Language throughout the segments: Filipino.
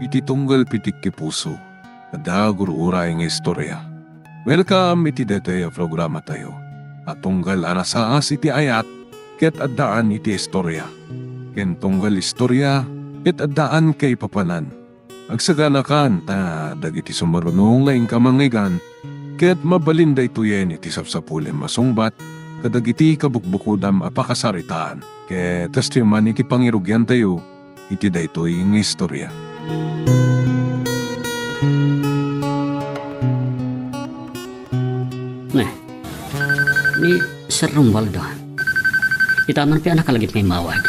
iti tunggal pitik ki puso. Kada guru-uray nga istorya. Welcome iti detoy programa tayo. At tunggal anasaas iti ayat, ket addaan iti istorya. Ken tunggal istorya, ket addaan kay papanan. Agsaganakan ta dagiti sumarunong laing kamangigan, ket mabalinday tuyen iti sapsapulen masungbat, kadagiti kabukbukudam apakasaritaan. Ket testiman iti pangirugyan tayo, iti daytoy nga istorya. Ni Sir Romualdo. Itaman pi anak kalagit may mawag.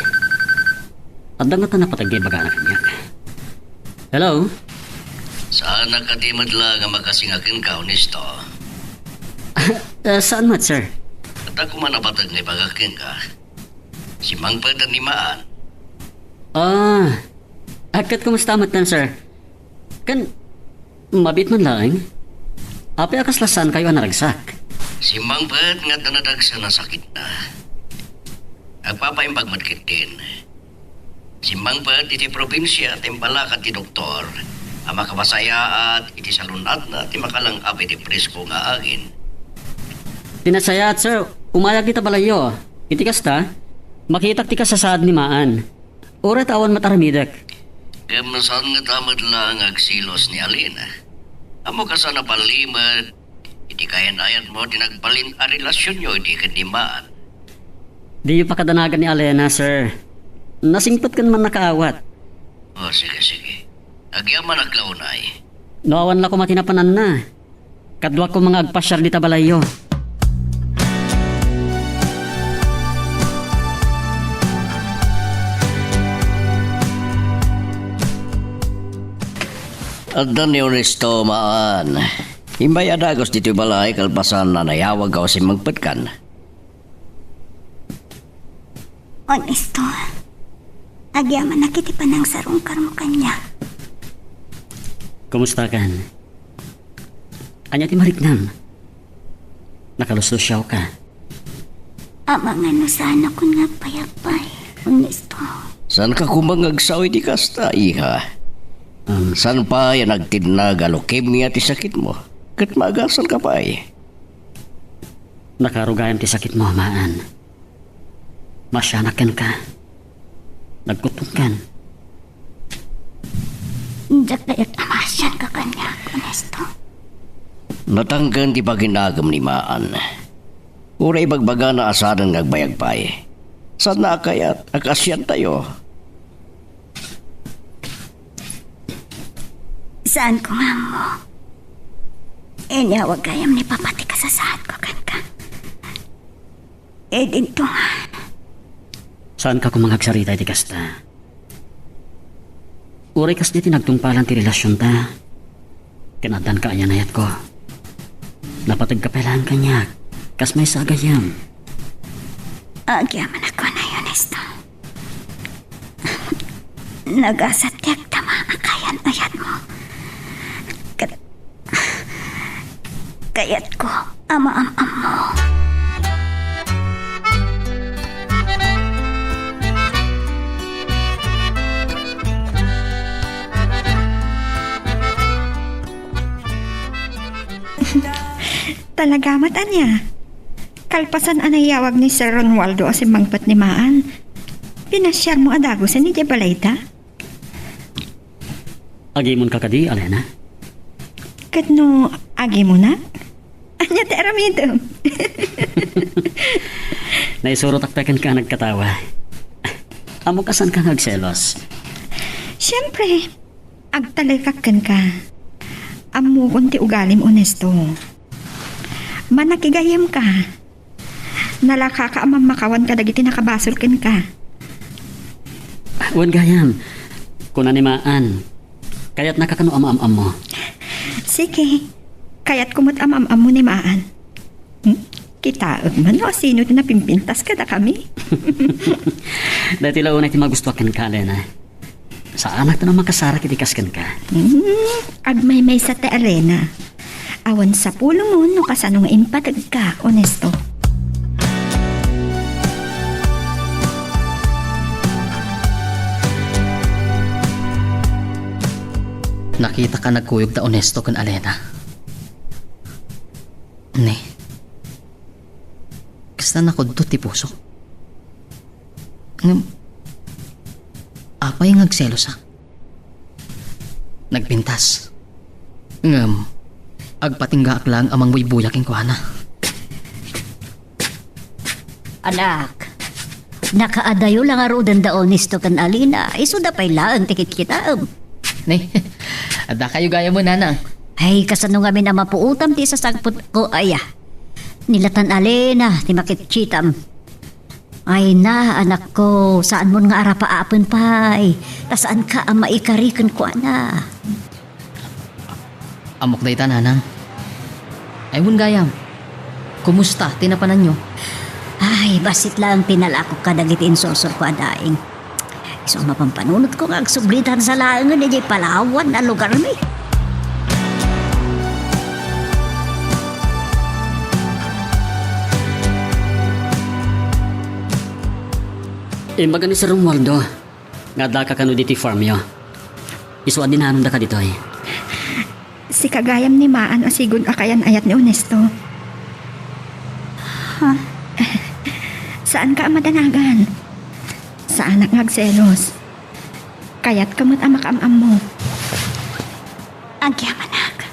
Adang nga napatagay baga anak niya. Hello? Saan nakatimad lang nga makasingakin ka, honesto? Saan mat, sir? At ako man napatag nga bagakin ka. Si Mang Padan ni Maan. Agkat kumusta mat nan, sir? Kan, mabit man lang. Api akas lasan kayo naragsak. Si Mang Pad nga tanadag sa nasakit na. Agpapaimbag madkit din. Si Mang Pad iti probinsya at impalakat ti doktor. Ang makabasaya at iti salunat na ti makalang api ti presko nga agin. Tinasaya at sir, umayag kita balayo. Iti kasta, makitak ti ka sa saad ni Maan. Urat awan mataramidak. Kamasan nga tamad lang agsilos ni Alina. Amo ka sana palimad. Iti kayan-ayan mo tinagbalin a relasyon nyo iti kanimaan. Di pa kadanagan ni Alena, sir. Nasingpot kan man nakaawat. O sige. Agyaman aglaunay. Noawan la ko matinapanan na. Kadwa ko mga agpasyar di tabalayo. Addan ni Honesto Maan. Himbay adagos dito balay kalpasan na nayawag ako si magpatkan. Honesto, agyaman na kiti panang sarungkar mo kanya. Kumusta kan? Anya ti mariknam. Nakalusosyaw ka. Amang ano sana kung nga payapay, Honesto. San ka kumangagsaw di kasta, iha? San pa yan nagtinag leukemia ti sakit mo? Kat magasan ka pa eh. Nakarugayan ti sakit mo, Maan. Masyanakan ka. Nagkutungkan. Diyak dayat amasyan ka kanya, Honesto. Natanggan ti paginagam ni Maan. Uray bagbaga na asadan ngagbayag pa eh. San na kayat akasyan tayo? Saan ko nga mo? Inyawag gayam ni papati ka sa saan ko kan ka. Dito nga. Saan ka kumangagsarita iti kasta? Uray kas di tinagtungpalan ti relasyon ta. Kinadan ka ayanayat ko. Napatag kapelaan kanya. Kas may sagayam. Agyaman ako na, Honesto. Nagasatyak tama akayan ayat mo. Kayat ko, ama-am-am mo. Talagamat anya. Kalpasan anayawag ni Sir Romualdo o si Mangpat ni Maan. Pinasyar mo adagosan ni Jabalayta. Agimon ka kadi, Alena? Kadno, agi mo na? Anya te aramidom. Naisurot akpekan ka nagkatawa. Amo kasan ka nagselos? Siyempre, agtalikakan ka. Amo kunti ugalim Honesto. Manakigayam ka. Nalaka ka amang makawan ka dagiti nakabasulkan ka. Wan gayam. Kunanimaan. Kaya't nakakano am-am-am mo. Sige, kaya't kumot amam mo ni Maan. Kita man o sino na pimpintas ka na kami. Dati lao na iti magustuakan ka, Alena. Sa anak na naman kasara kitikaskan ka. Agmay-may sa te Alena. Awan sa pulo mo no kasanong impatag ka, Honesto. Nakita ka nagkuyog ta honesto kan Alena. Ne. Kasta na ko ti puso. Ngam, apay ngagselos ha. Nagpintas. Ngam, agpatingga lang amang may buyaking kuhana. Anak, nakaadayo lang aro dandaon nisto kan Alina. Iso da pay laang tikit kita. Ne, ada kayo gaya mo nanang. Ay, kasano nga na mapuutam ti sasagpot ko aya. Nilatan Alina, ti makitchitam. Ay na, anak ko, saan mo nga arapaapon pay? Ta saan ka ang maikarikan ko, ana? Amok na ita nanang. Ay mun gayam. Kumusta? Tinapanan nyo? Ay, basit lang tinalako ka dagitin sosor ko adaing. Isang mapampanunod ko nga agsublitan sa langan ni Palawan na lugar mi. Imbaga ni Sir Romualdo, nga da ka kano diti farm yo. Isuad din hanon da ka dito ay. Si kagayam ni Maan o sigun akayan ayat ni Honesto. Saan ka madanagan? Sa anak ngagselos. Kaya't kamot ang makamam mo. Agyam, anak.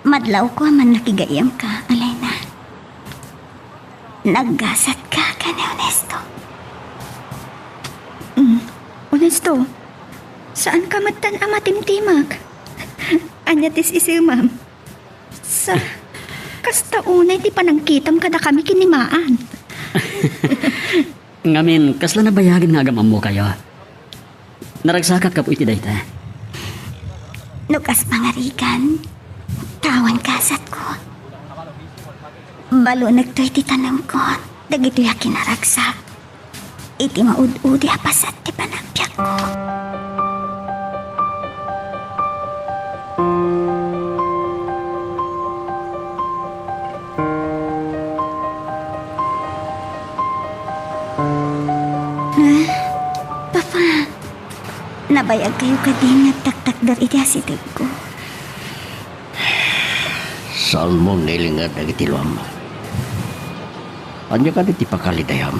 Madlaw ko man nakigayam ka, Alena. Naggasat ka ni Honesto. Honesto, saan ka matan ang matimtimag? Anyatis isil, ma'am. Sa kasta unay ti panangkitam kada kami kinimaan. Ngamin, kasla na bayagin nga agamam mo kayo. Naragsakat ka po iti dayta. Nukas pangarigan, tawan kasat ko. Balo nagtoy ti tanam ko, dagito ya kinaragsak. Iti maud-udi apasat ti panagpiak ko. Papa, nabayag kayo ka din nagtaktak dar iti asitid ko. Saan mo nilingat na itiluam? Anya ka iti pakalidayam.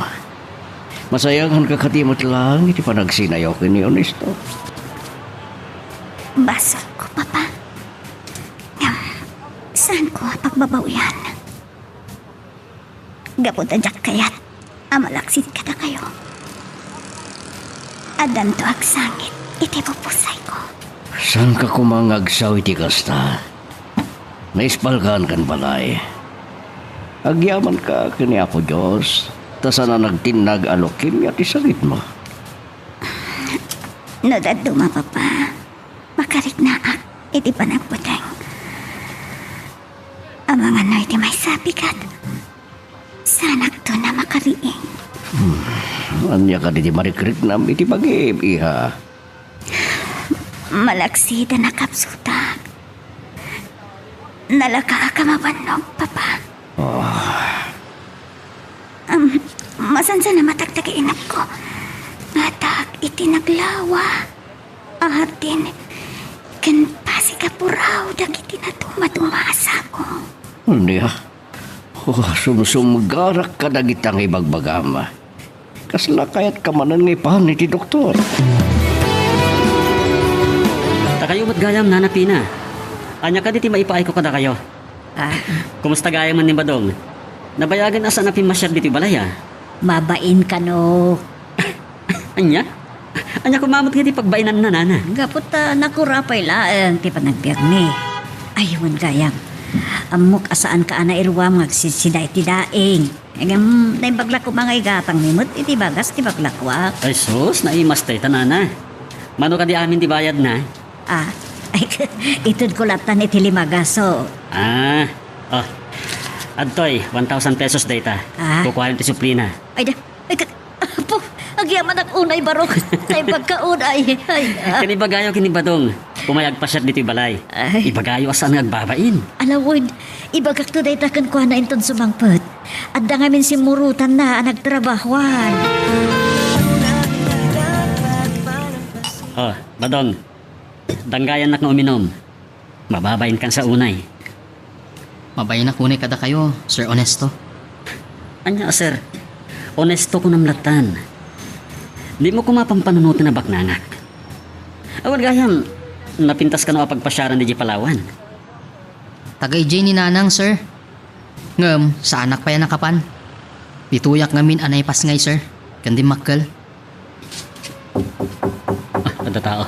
Masayangan ka katimot lang iti panagsinayaw ka ni Honesto. Basol ko, Papa. Saan ko pagbabawian? Gapunta jak kayat, amalaksit ka na kayo. Adan to agsangit, iti pupusay ko. Saan ka kumangagsaw iti kasta? Naispalkan kan balay. Agyaman ka kini Apo Diyos, tasa na nagtinag alokim at isagit mo. No daduma, Papa. Makarit na ak, iti panagputeng. Ang mga no iti may sabigat. Sanak to na makariing. Anya ka di marikrik nam iti pag-iib, iha. Malaksi da nakapsuta. Nalaka ka mabanog, Papa. Masansa na matagtagainap ko. Matag iti naglawa. Atin, kan pasigapuraw dagiti na tumatumasa ko. Hindi ha. Sumsumgarak ka dagitang ibagbagama. Kasla kayat kamanan ng ipahan iti doktor. Takayo mat gayam nanapina. Anya ka diti maipaay ko kada kayo. Kumusta gayam man ni Badong? Nabayagan asa na pimasyar diti balaya. Mabain ka no. Anya? Anya kumamot nga di pagbainan na nana. Gapot nakurapay laang ti panagbiag mi. Ayun gayam. Amok asaan ka ana iruwam ngagsisiday ti daing. Engem naimbagla ko mga igatang nimot iti bagas ti baglakwa. Ay sus, naimas tayo tanana. Mano ka di amin di bayad na? Ay, itod ko latan iti limagaso. Oh. Adtoy, 1,000 pesos data. Kukuhanin ti suplina. Ay apo, agyaman ang unay barok. Ay pagkaunay. Kinibagayo kinibadong. Pumayag pa siya dito balay. Ay. Ibagayo asan nagbabain. Alawod, ibagak to day takan ko na inton sumangpet. At da ngamin si murutan na nagtrabahuan. Oh, Badong. Danggayan nak nga uminom. Mababayin kan sa unay. Mabayin na kunay kada kayo, Sir Honesto. Anya, sir. Honesto ko namlatan. Di mo ko mapampanunutin na baknangak. Awal gayam, napintas ka na pagpasyaran di Palawan. Tagay Jay ni Nanang, sir. Ngem, sa anak pa yan nakapan. Dituyak ngamin anay pas ngay, sir. Kandi makkel. Kada tao.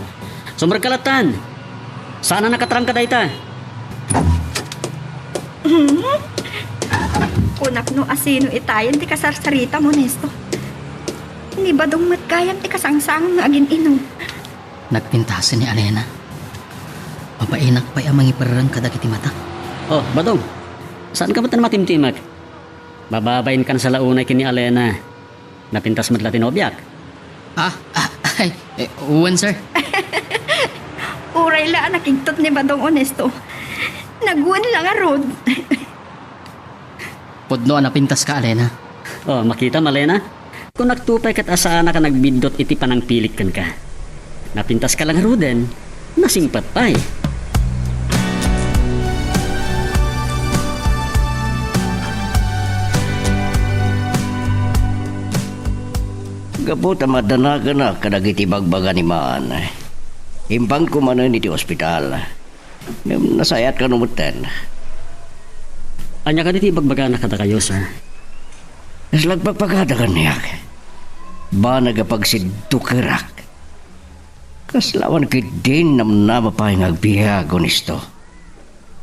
Sumber kalatan. Sana nakatrang ka dayta. Kunak no asino itayan ti kasarsarita mo, Nesto. Ni badong matgayam ti kasangsang nga agin inom. Nagpintasan ni Alena. Mapainak pa yung mga iparang kadagiti mata. Oh, Badong. Saan ka ba tan matimtimak? Bababayin kan sa launay kini Alena. Napintas mo latin obyak. Uwan, sir. Uray la nakingtot ni badong Honesto. Naguan lang arod. Podno napintas ka, Alena. Oh, makita Malena? Kung nagtupay kat asana ka nagbindot iti panang pilik kan ka. Napintas ka lang ruden, nasingpat pa'y. Gaputa madanaga na kadagiti bagbaga ni Maan. Impang kumanan iti ospital. Nasayat ka numutan. Anya ka diti bagbaga na kada kayo, sir. Naslagpagpagada ka niyak. Ba nagapagsidto kerak. Kaslawan kit din namnama pa yung agbihag honesto.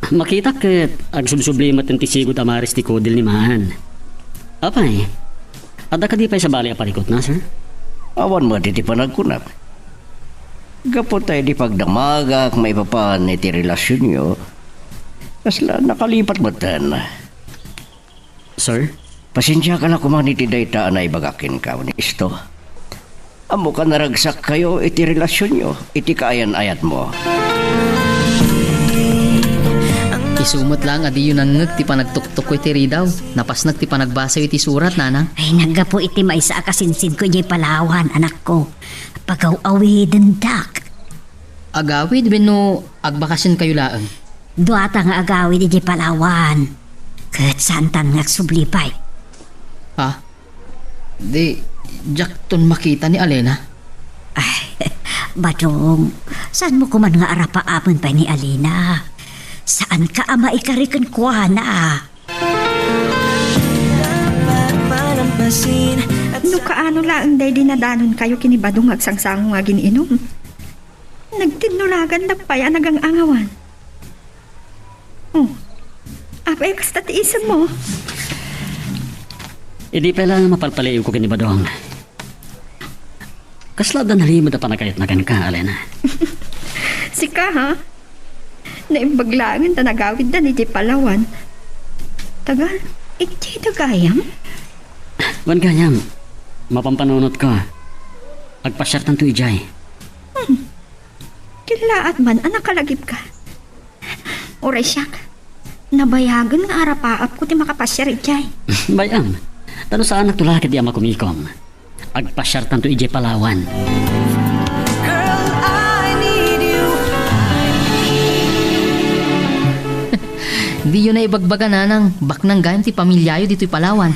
Makita kat ag subsublimat ng tisigod amaris ti kodil ni Mahan. Apay, ada ka di pa'y sa bali aparikot na, sir? Awan mo diti panagkunap. Gapot tayo di pagdamagak may papan iti relasyon nyo. Kasla nakalipat mo tan. Sir? Pasensya ka na kuman iti dayta na ibagakin ka, honesto. Amo ka naragsak kayo iti relasyon nyo, iti kaayan-ayat mo. Isumot lang adi yun ang ti panagtuktok ko iti ridaw. Napasnag ti panagbasa iti surat, Nanang. Ay, naggapo iti maisa akasinsin ko di Palawan, anak ko. Pagaw-awi dendak. Agawid, no agbakasin kayo laang. Duata nga agawi di Palawan. Kat santan nga sublipay. Di, jakton makita ni Alena. Ay, Badong, saan mo kuman nga arapa-apon pa ni Alina? Saan ka ama ikarikan kuha na? No kaano lang day dinadanon kayo kini badong agsangsang nga giniinom. Nagtinulagan na pa yan nagang angawan. Oh, apay kasta tiisan mo. Hindi pa lang mapalpalayo ko kini Badong. Kasla da nalimod na panagayat na ka, Alena. Sika ha? Naimbaglangan ta nagawid na ni Palawan. Tagal, iti tagayam? Wan gayam, mapampanunot ko. Agpasyartan to ijay. Kilaat man, anak kalagip ka. Oray siyak, nabayagan nga arapaap ko ti makapasyar ijay. Bayam, tano saan nagtulakit di ama kumikom. Agpasyartan to ijay Palawan. Di yun na ibagbaga, Nanang. Baknang gayam ti pamilyayo dito'y Palawan.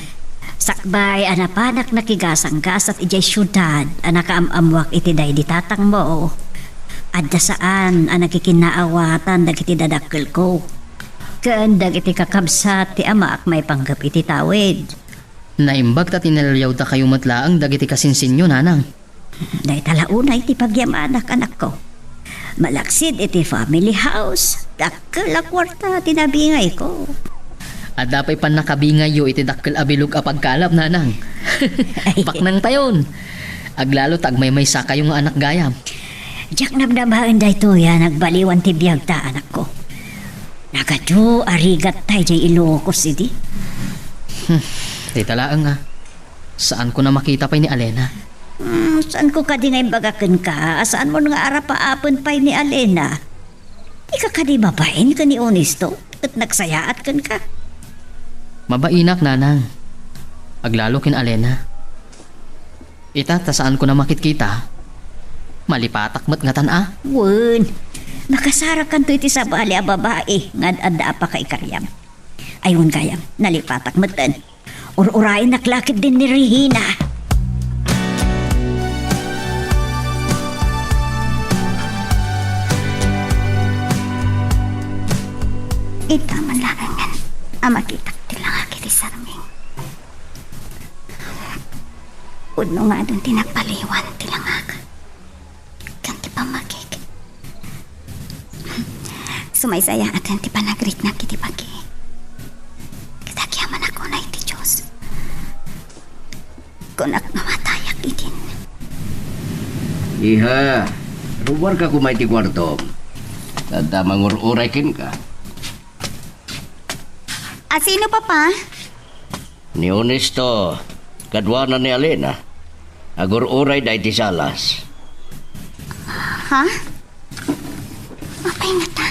Sakbay, anapanak nakigasang-gas at ijay syudad, anak amwak iti day ditatang mo. Adda saan, nakikinaawatan, dagiti dadakkel ko. Kaandag iti kakabsat, ti amak may panggap iti tawid. Naimbag ta tinalyaw ta kayo matlaang dagiti kasinsinyo, Nanang. Day talaunay ti pagyamanak anak ko. Malaksid iti family house, dakkel a kwarta tinabingay ko. At dapay pan nakabingay yo iti dakkel abilog a pagkalap, Nanang. Baknang tayon. Aglalo tagmay may saka yung anak gayam. Diyak nabdabaan day to ya, nagbaliwan ti biyag ta anak ko. Nagado, arigat tay jay Ilocos idi. Di talaang nga. Saan ko na makita pa ni Alena? Saan ko ka di ngay bagakan ka? Saan mo nga arapa-apon pa ni Alena? Di ka di babain ka ni Honesto at nagsayaat kan ka. Mabainak, Nanang. Aglalo kin Alena. Ita, ta saan ko na makikita? Malipatak mat nga tan. Wun, Makasara kan to iti sa bali a babae nga adda pa kay karyam. Ayun gayam, nalipatak matan. Ur-urain naklakit din ni Regina. Ito man lagangan. Amakitak tilang akit isarming. Udno nga doon tinagpaliwan tilang ak. Kanti pa makik. Sumaysaya at kanti pa nagrit na kiti pagi. Kitagyaman ako na iti Diyos. Kunak namatayak itin. Iha, ruwar ka kumay ti kwarto. Tanda mangur-uray kin ka. Sino papa? Ni Honesto, kadwana ni Alena. Agur-uray da iti salas. Ha? Okay nga ta.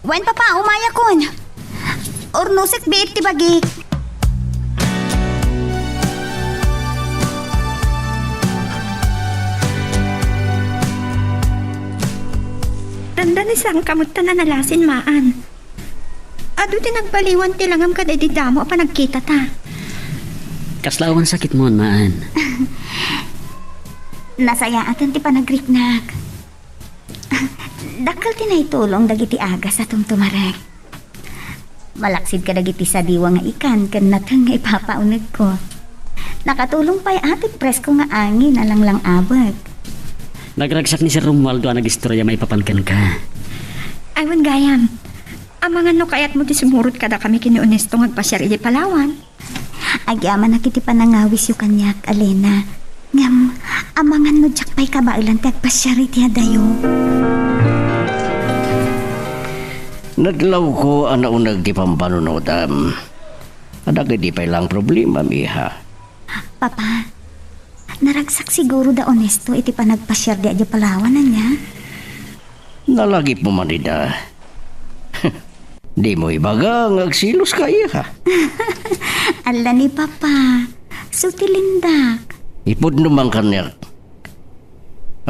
Wen papa, umaya kun. Ornusik biit ti bagi. Tanda ni sang kamot na nalasin maan. Ado din nagbaliwan ti langam kada di damo pa nagkita ta. Kaslawan sakit mo, maan. Nasaya atan ti panagriknak. Dakal ti naitulong dagiti agas atong tumarek. Malaksid ka dagiti sa diwa nga ikan ken natang nga ipapauneg ko. Nakatulong pa'y atik presko nga angin alang lang abag. Nagragsak ni Sir Romualdo ang nag-istorya may papankan ka. Aywan gayam. Amangan no kayat mo di sumurot kada kami kini Honesto ngagpasyar iti Palawan. Agyaman na kiti panangawis yu kanyak, Alena. Ngam, amangan no jak pa'y kabailan ti agpasyari ti adayo. Nadlaw ko ang naunag di pampanunodam. Adag di pa ilang problema, miha. Papa, naragsak siguro da Honesto iti panagpasyar di adya Palawan na niya. Nalagip mo manida. Di mo ibaga ngagsilos ka iya. Ala ni Papa, sutilindak. Ipod naman ka niya.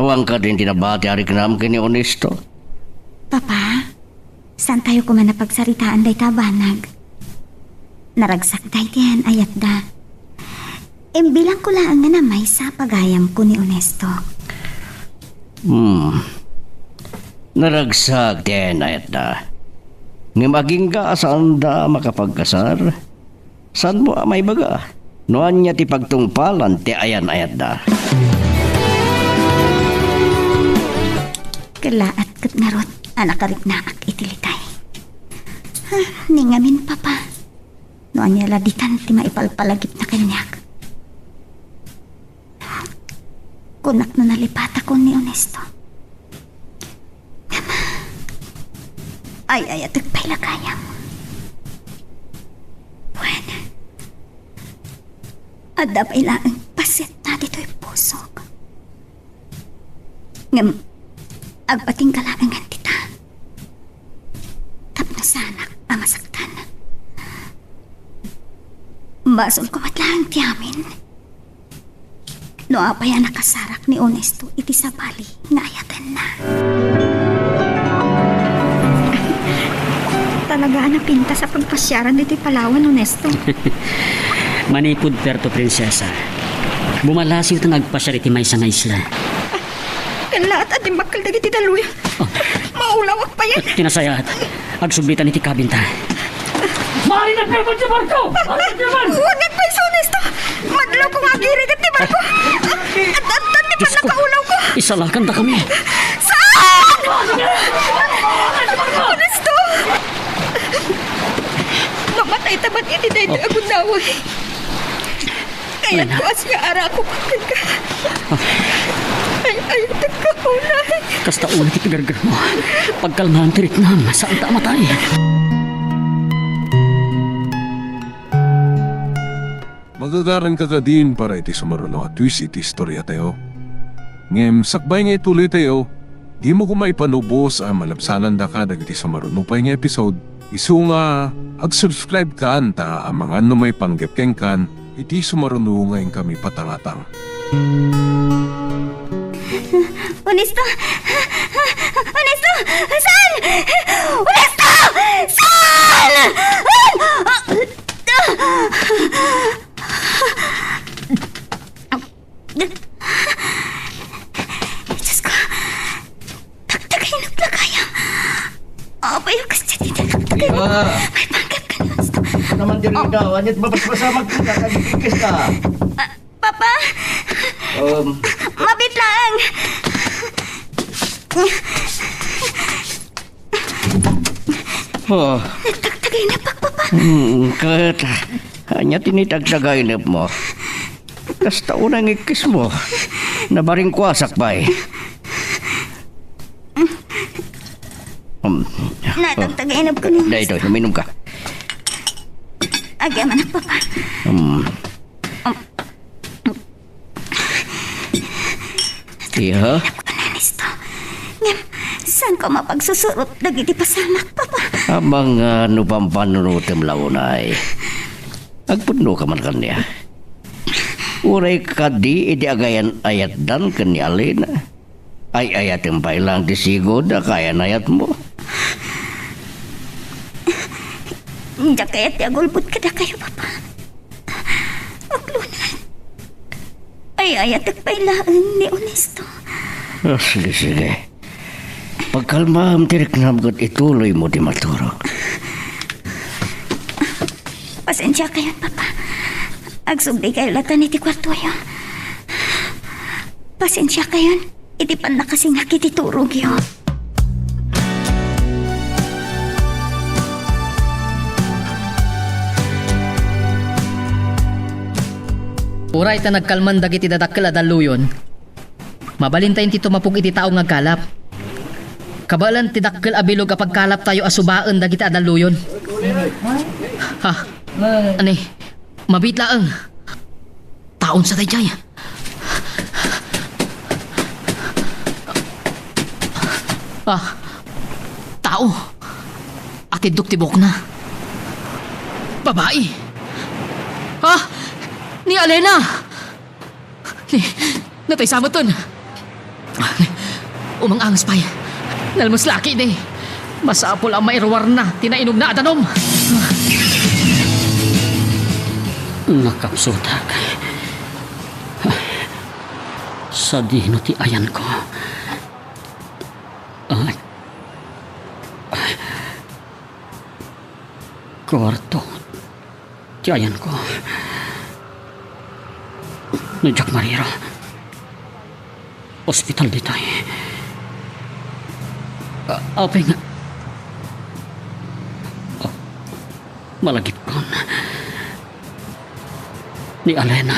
Awang ka din tinabati ari kanam kini Honesto. Papa, saan tayo kuman napagsaritaan day tabanag? Naragsak day diyan ayat da. Bilang ko lang nga na may sa pagayam ko ni Honesto. Naragsak din ayat da. Nga maging ka saan da makapagkasar? Saan mo may baga? Noan niya ti pagtungpalan ti ayan ayat da. Kalaat kat ngarot, anak karit na ak itilitay. Ningamin Papa. Noan niya laditan ti maipalpalagip na kanyak. Kunak na nalipat ako ni Honesto. Ay, atagpay lagayam. Bueno. Adda pa ilaan pasit na dito'y pusok. Ngam, agpating kalaang tita. Tapno sanak ang masaktan. Basol ko matlang tiyamin. No apay ang nakasarak ni Honesto iti sa bali nga ayatan na. Talaga na pinta sa pagpasyaran dito'y Palawan, Honesto. Manipod perto, prinsesa. Bumalasiw ito nagpasyar iti may sa nga isla. Lahat at imbakal dagiti daluya. Maulawak pa yan. Tinasayat. Agsublitan iti kabinta. Mari na perpon si Barko! Mari na perpon! Huwag pa yung Honesto. Madlaw ko nga girig at tibar ko. At di pa nakaulaw ko. Isalakan ta kami. Saan? Honesto! Mamatay tabat iti dahil akong daway. Kaya't ko as nga ara ko pakan ka. Ay, tagkakulay. Kasta ulit ipigargar mo. Pagkalmahan tirik na, saan ta matay? Magagaran ka din para iti sumaruno at twist iti istorya tayo. Ngem, sakbay nga ituloy tayo. Di mo kumaipanubos ang malabsanan da ka dagiti sumaruno pa nga episode. Isu nga, ag-subscribe ka anta ang mga may panggapkeng kan, iti sumaruno ngayon kami patangatang. Honesto! Honesto! Saan? Honesto! Saan? Diyos ko. Tagtagay naglagayam. Abay, ako kasi tinatagtagay. May panggap ka na. Naman diri daw, anyat babas-basa magkita kagikis ka. Papa, mabit lang. Oh, Nagtagtagay na pa, Papa. kahit hanya tinitag sa gainap mo. Kasta unang ikis mo. Nabaring kwasak ba eh. Natagtagay na ko niya. Dahil ito, uminom ka. Agyaman na, Papa. Iya, Honesto. Ngem, saan ko mapagsusurot? Dagiti pasamak, Papa. abang nupang panunutim launay. Agpuno ka man kanya. Uray ka di iti agayan ayat dan kanya alin. Ay ayat yung pailang disigod na kaya nayat mo. Diyak kaya't yagulbot ka na kayo, Papa. Maglunan. Ay, ayat pailaan ni Honesto. Oh, sige. Pagkalma ang tirik namgot ituloy mo di maturo. Pasensya kayo, Papa. Agsugday kayo latan iti kwarto yun. Pasensya kayo. Iti pan na kasing nakititurog yun. Uray ta nagkalman dagiti dadakkel adaluyon. Mabalintayin ti tumapog iti tao nga kalap. Kabalan ti dakkel abilog a pagkalap tayo asubaan dagiti adaluyon. Ha? Ani? Mabitlaeng. Taon sa dayjay. Tao. Atidok tibok na. Babae. Ha? Ni Alena! Natay sama ton. Umang-angas pa'y. Nalmas laki di. Masapol ang mairwar na. Tinainog na adanom. Nakapsutak. Sa dino ti ayan ko. Kwarto. Ti ayan ko. Ni Jack Mariro. Hospital bitay. Apeng. Malagip kon. Ni Alena.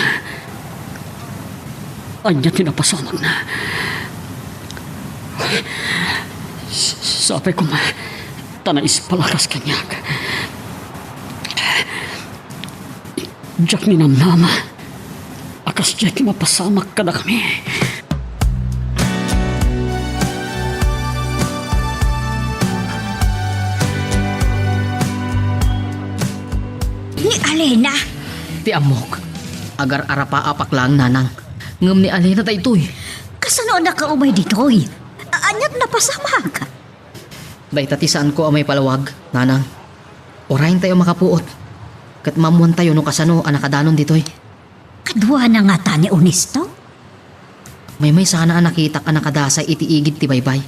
Anya tinapasamag na. Sabi ko tanais palakas kanyak. Jack ni namnama. Akas Jack mapasamak ka na kami. Ni Alena. Ti amok. Agar arapa apak lang nanang. Ngem ni Alena ta itoy. Kasano na kaumay ditoy? Anyat na pasamag. Dahita ti saan ko amay palawag, nanang. Orahin tayo makapuot. Kat mamuan tayo no kasano anakadanon ditoy. Kadwa na nga ta ni Honesto? May sana nakitak anakadasa iti igid ti baybay.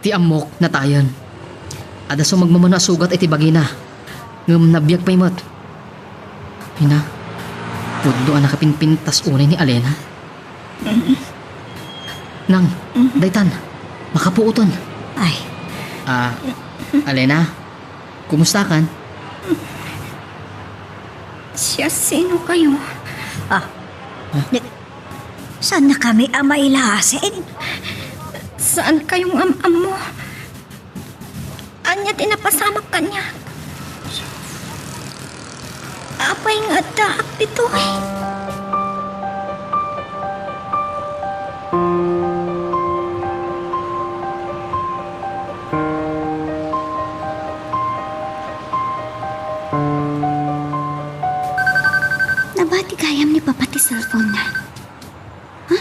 Ti amok na tayon. Adaso magmamano sugat iti bagina. Ngem nabiyag pa'y mat. Pina, puddo nakapinpintas unay ni Alena. Nang, daytan, makapuuton. Ay, Alena, kumusta kan? Siya sino kayo? saan na kami amailasin? Saan kayong am mo? Anya tinapasamak kanya? Apay nga daak dito eh. Nabati kayam ni Papa ti cellphone na. Ha?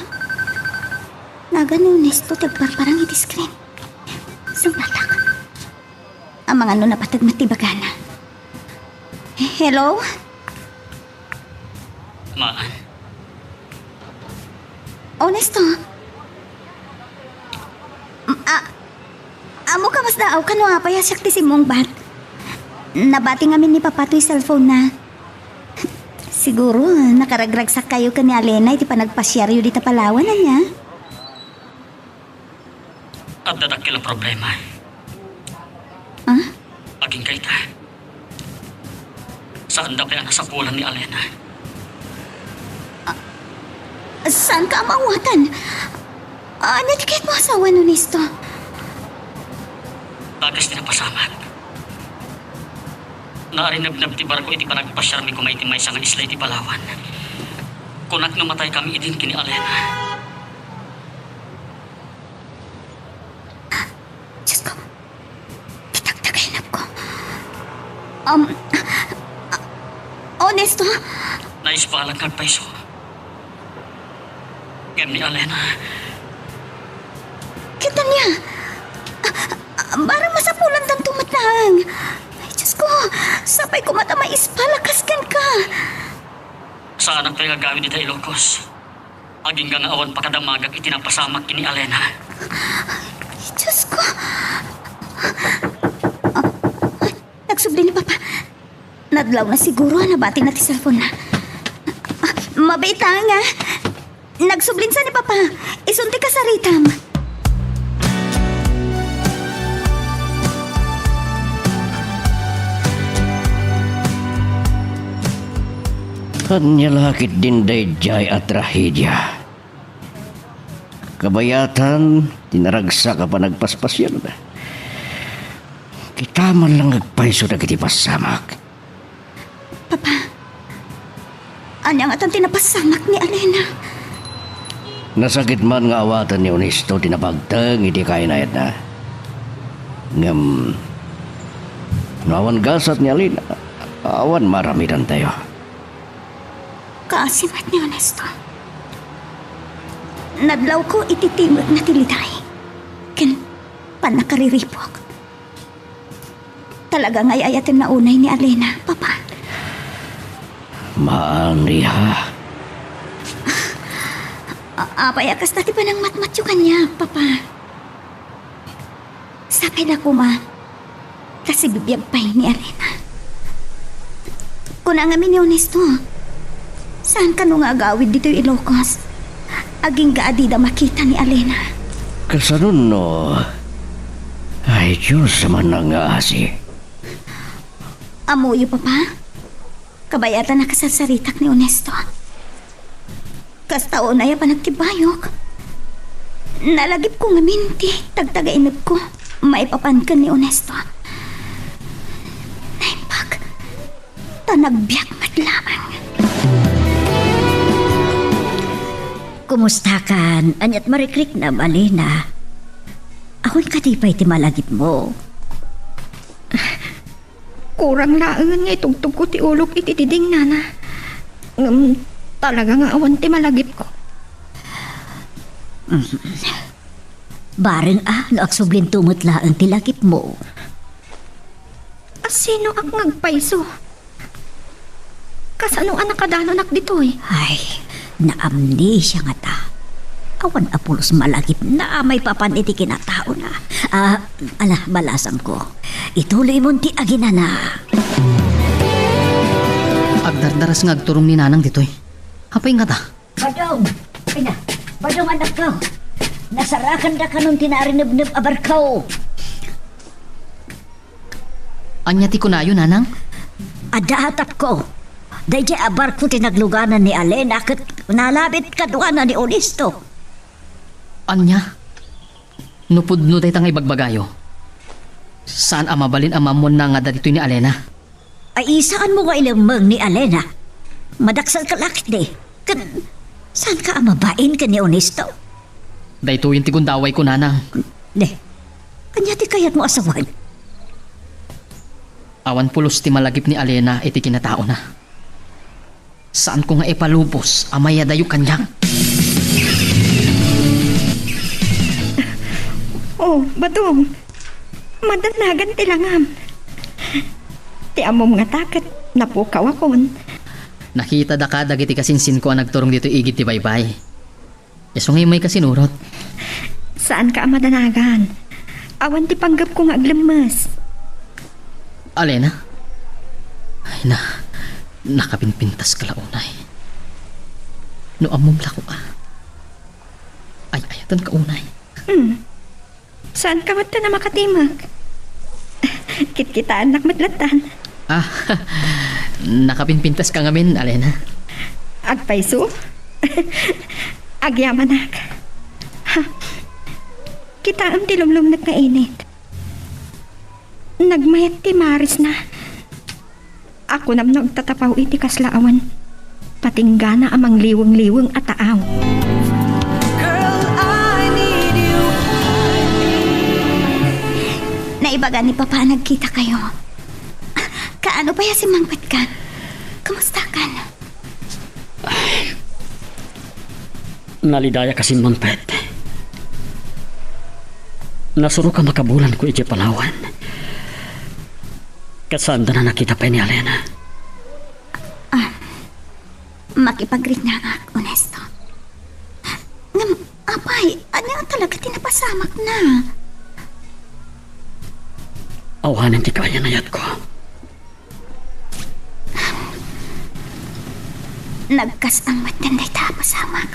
Naga ni Honesto, tagparparang iti-screen. Sumbatak. Ang mga ano napatag matibagana. Hello? Maan. Honesto? Amo ka mas daaw ka no apaya siyak ti simong bat. Nabati ngamin ni Papa to'y cellphone na. Siguro, nakaragragsak kayo ka ni Alena iti panagpasyaryo di Palawan na niya. At dadakil ang problema. Ha? Aging kaita. Saan daw kaya nasa pulan ni Alena? Saan ka amawatan? Natikit mo asawa nun isto. Tagas tinapasamat. Naarinab-nab ti barko iti panagpasyarmi ko may timay sa nga isla iti Palawan. Kunak namatay kami idin kini Alena. Diyos ko. Kitagtagainap ko. Honesto? Naispalang kagpaiso. Ngem ni Alena. Kita niya. Barang masapulan tang tumatang. Ay, Diyos ko. Sapay ko mata maispalakaskan ka. Saan ang pagagawin dito Ilocos? Aging nga awan pakadamagag itinapasamak kini Alena. Ay, Diyos ko. Nagsubli ni Papa. Nadlaw na siguro. Nabati na ti cellphone na. Mabait nga. Nagsublin sa ni Papa. Isunti ka sa ritam. Kanya lakit din dayjay at trahedya. Kabayatan, tinaragsa ka pa nagpaspasyan ba? Kita man lang nagpaiso na kiti pasamak. Papa. Anya nga tang tinapasamak ni Alena. Nasakit man nga awatan ni Honesto, tinapagtang iti kainayat na. Ngam, nawan gasat ni Alena, awan maramidan tayo. Kaasimat ni Honesto. Nadlaw ko ititimot na tiliday. Ken, panakariripok. Talaga nga'y ayatin na unay ni Alena, Papa. Maaniha. Payakas dati pa ng matmatyo kanya, Papa. Sapay na kuma. Kasi bibiyag pa ni Alena. Kung nangamin ni Honesto, saan ka nung agawid dito yung Ilocos? Aging gaadida makita ni Alena. Kasanun no. Ay, Diyos man ang aasi. Amuyo, Papa. Kabayatan na kasasaritak ni Honesto. Kas taon na ya pa nagtibayok. Nalagip ko nga minti. Tagtagainag ko. Maipapan ka ni Honesto. Naimpag. Tanagbiyak matlamang. Kumusta kan? Anyat marikrik na Alena. Akon katipay ti malagip mo. Kurang laangan nga itugtog ko ti ulok iti tiding nana. Talaga nga awan ti malagip ko. Bareng naaksublin tumutla ang tilagip mo. Sino ak ngagpaiso? Kasano anak kadanonak ditoy? Ay, naamnesia nga ta. Awan apulos malagip na may papan iti kinatao na. Balasam ko. Ituloy mo ti aginana. Agdardaras nga agturong ni Nanang ditoy. Hapay nga ta. Badong! Badong anak ko. Nasarakan da ka nung tinarinib-nib abarkaw. Anya ti kunayo, Nanang? Adahatap ko. Dahil abar ko tinagluganan ni Alena kat nalabit kaduanan ni Honesto. Anya? Nupudno tayo tang ibagbagayo. Saan amabalin amamon na nga dito ni Alena? Ay isaan mo nga ilamang ni Alena? Madaksal ka lakit di. Saan ka amabain ka ni Honesto? Dahito yung tigundaway ko, Nanang. Ne, kanya ti kayat mo asawan. Awan pulos ti malagip ni Alena iti kinatao na. Saan ko nga ipalubos amaya dayo kanya? Oh, Badong. Madanagan ti langam. Ti amom nga takat, napukaw akon. Nakita da ka dagiti kasinsin ko ang nagturong dito igit ti baybay. Yaso ngayon may kasinurot. Saan ka madanagan? Awan ti panggap ko nga aglemes. Alena? Ay na, nakapinpintas ka launay. No amom lako ay ayatan ka unay. Saan ka mata na makatimag? Kit-kitaan nakmadlatan. Nakapinpintas ka ngamin, Alena. Agpaiso? Agyamanak. Kita ang tilumlum nagkainit. Nagmayat ti Maris na. Ako nam nagtatapaw iti kaslaawan. Patinggana amang liwang-liwang at taaw. Naibaga ni Papa nagkita kayo. Kaano pa si Mangpet ka? Kamusta ka na? Nalidaya kasi Mangpet. Nasuro ka makabulan ko iti Palawan. Kasanda na nakita pa ni Alena. Makipag-greet na nga, honesto. Ngam, apay, ano talaga tinapasamak na? Awanan ti kaya nayat ko. Nagkasang matanday tapasamak.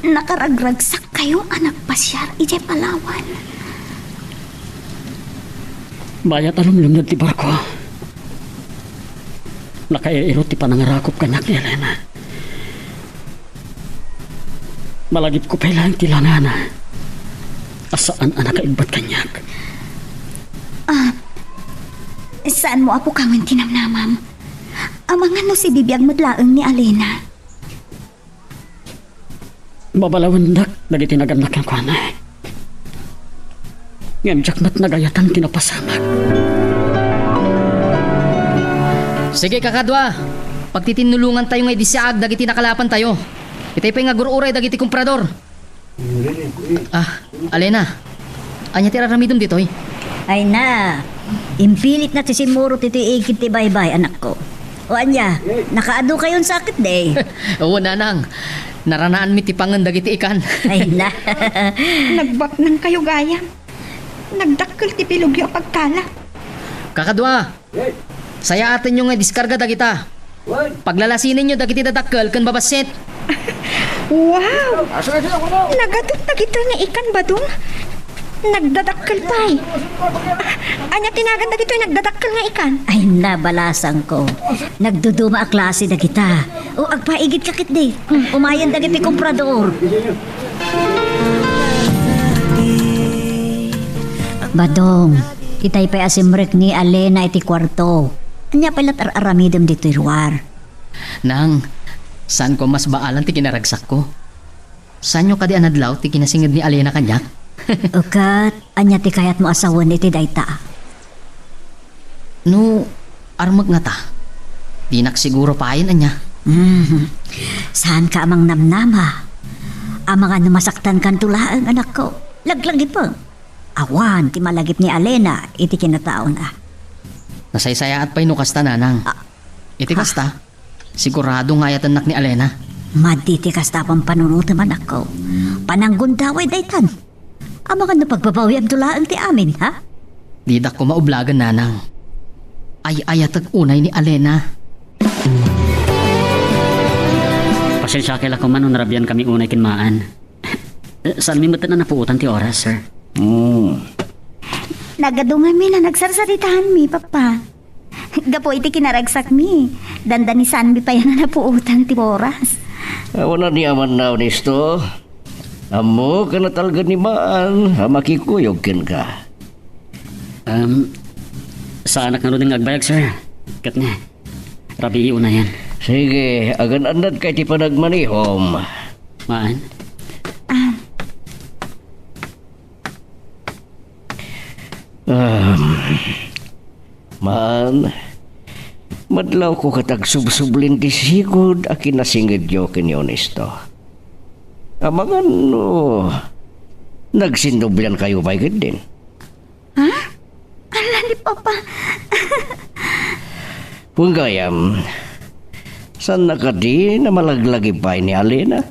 Nakaragragsak kayo anak pasyar ije Palawan. Bayat alumlum ti barko. Nakaiirot ti panangarakop kanak ni Elena. Malagip ko pa lang ti langana. Asaan anak kaigbat kanyak? Saan mo apo kaman tinamnamam? Amangan no si bibiyag madlaeng ni Alena. Babalawan dak, dagiti naganak ng kwana. Ngam jakmat nagayatan tinapasamak. Sige kakadwa, pagtitinulungan tayo ngay disiag dagiti nakalapan tayo. Itay pa nga gururay dagiti kumprador. Alena, anya ti raramidom ditoy? Ay na, impilit na ti simuro ti ikit ti baybay anak ko. O anya, nakaado kayon sakit day. Oo nanang, naranaan mi ti pangan dagiti ikan. Ay na. Nagbak ng kayo gayam. Nagdakkel ti pilugyo pagkala. Kakadwa, saya atin yung nga diskarga dagita. Paglalasinin nyo dagiti dadakkel kan babasit. Wow! Nagadot na gito nga ikan ba dun? Nagdadakkel pa eh. Anya tinagan na gito nagdadakkel nga ikan? Ay na, balasang ko. Nagduduma a klase na kita. O agpaigit kakit di. Umayan dagiti komprador. Badong, itay pa asimrek ni Alena iti kwarto. Anya palat aramidem dito irwar. Nang, saan ko mas baalan ti kinaragsak ko? Saan nyo kadi anadlaw ti kinasingid ni Alena kanyak? Ukat, anya ti kayat mo asawan iti dayta. No, armag nga ta. Di naksiguro pa ayin anya. Saan ka amang namnama? Amang ano masaktan kan tulaang anak ko. Laglagi pa. Awan, ti malagip ni Alena, iti kinataon ah. Nasaysaya at pa'y nukasta nanang. Iti kasta, sigurado nga yatan nak ni Alena. Maditi kasta pang panunutam anak ko. Pananggundaway daytan. Amang ano pagbabawi ang tulaang ti amin, ha? Didak ko maublagan nanang. Ay ayatag unay ni Alena. Pasensya kaila ko man narabian kami unay kinmaan. Saan mi matan na napuutan ti oras, sir? Nagadungan mi na nagsarsaritahan mi, Papa. Gapo iti kinaragsak mi. Dandanisan mi pa yan na napuutan ti oras. Wala ni aman na honesto. Amo ka na talaga ni Maan. Makikuyog kin ka. Sa anak na rin agbayag, sir. Kat niya. Rabi una yan. Sige, agan-anad kay ti panagmanihom. Maan? Man, madlaw ko katag subsublin ti sigod akin nasingid yo kin honesto. Amangan no, Nagsindublan kayo ba din? Ala ni Papa. Punggayam, saan na ka di na malaglagi pa ni Alena?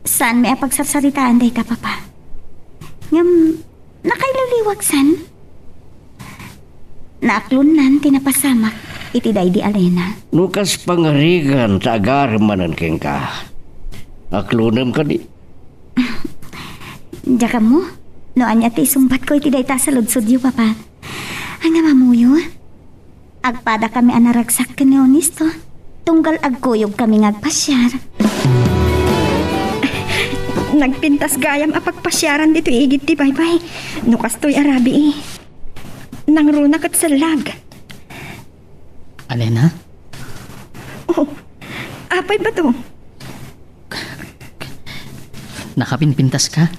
Saan may apagsasaritaan day ta, Papa? Ngam, nakailaliwag san? Naaklunan tinapasamak iti day di Alena. Nukas pangarigan sa agar manan keng ka. Aklunam ka di. Diya ka mo? No anya ti sumbat ko iti day ta sa ludsudyo, Papa. Ang mamuyo. Agpada kami anaragsak ka ni Onisto. Tunggal agkuyog kami ngagpasyar. Nagpintas gayam apagpasyaran dito igit ti baybay. Nukastoy arabi Nangruna kat salag. Alena? Oh, apay ba to? Nakapinpintas ka?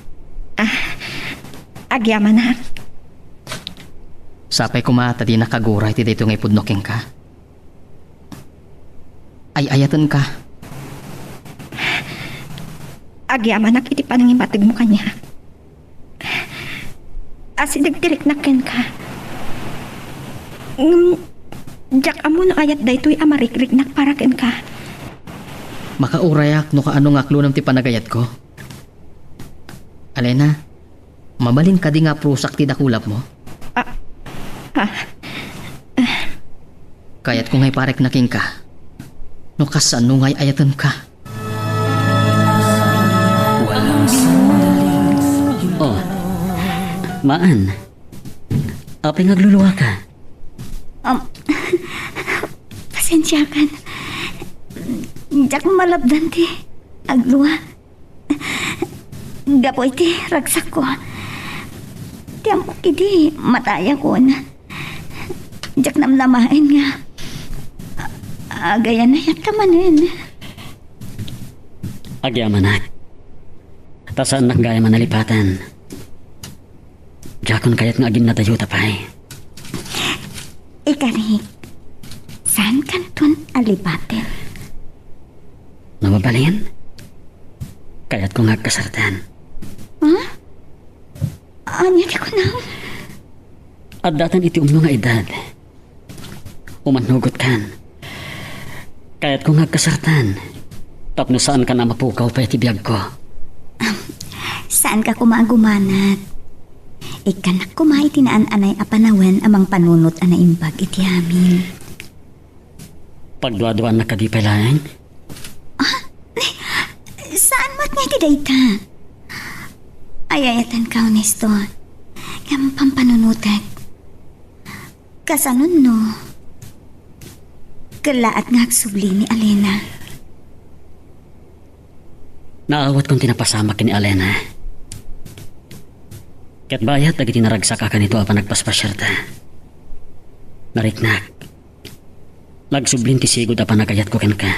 Agyaman na. Sapay kumata di nakaguray ti dito ngay pudnoking ka. Ay ayatan ka. Agyaman nak iti panangimatag mo kanya. Asinagtirik na ken ka. Jak amo no ayat daytoy amarikrik nak para ken ka. Makaurayak no kaano nga klunam ti panagayat ko. Alena, mabalin ka di nga prusak ti dakulap mo. Kayat ko ngay parek naking ka. No kasano ngay ayatan ka. Oh, maan. Apay ngagluluwa ka. Pasensya kan. Jak malabdan ti. Agluwa. Gapo iti ragsak ko. Tiyam ko kidi mataya ko na. Jak namnamain nga. Agayan na yak tamanin. Agyamanak. Tasaan nak gaya manalipatan. Jakon kayat nga agin natayo tapay. Ikarik. Saan kanton alipatin? Nababalin? Kayat ko nga kasartan. Anya di ko na. At datan iti nga edad. Umanugot kan. Kayat ko nga kasartan. Tapno saan ka na mapukaw pa iti biyag ko. Saan ka kumagumanat? Ikanak kumay tinaan-anay apanawen amang panunot ana imbag iti amin. Pagduaduan na kadipay lang. Saan mat nga iti dayta? Ayayatan ka, honesto. Ngam pampanunutek. Kasanon no? Kalaat nga agsubli ni Alena. Naawat kong tinapasama kini Alena. Kat bayat lagi tinaragsak ka kanito apa nagpaspasyarta. Nariknak. Lagsublin ti sigod apa nagayat ko ken ka.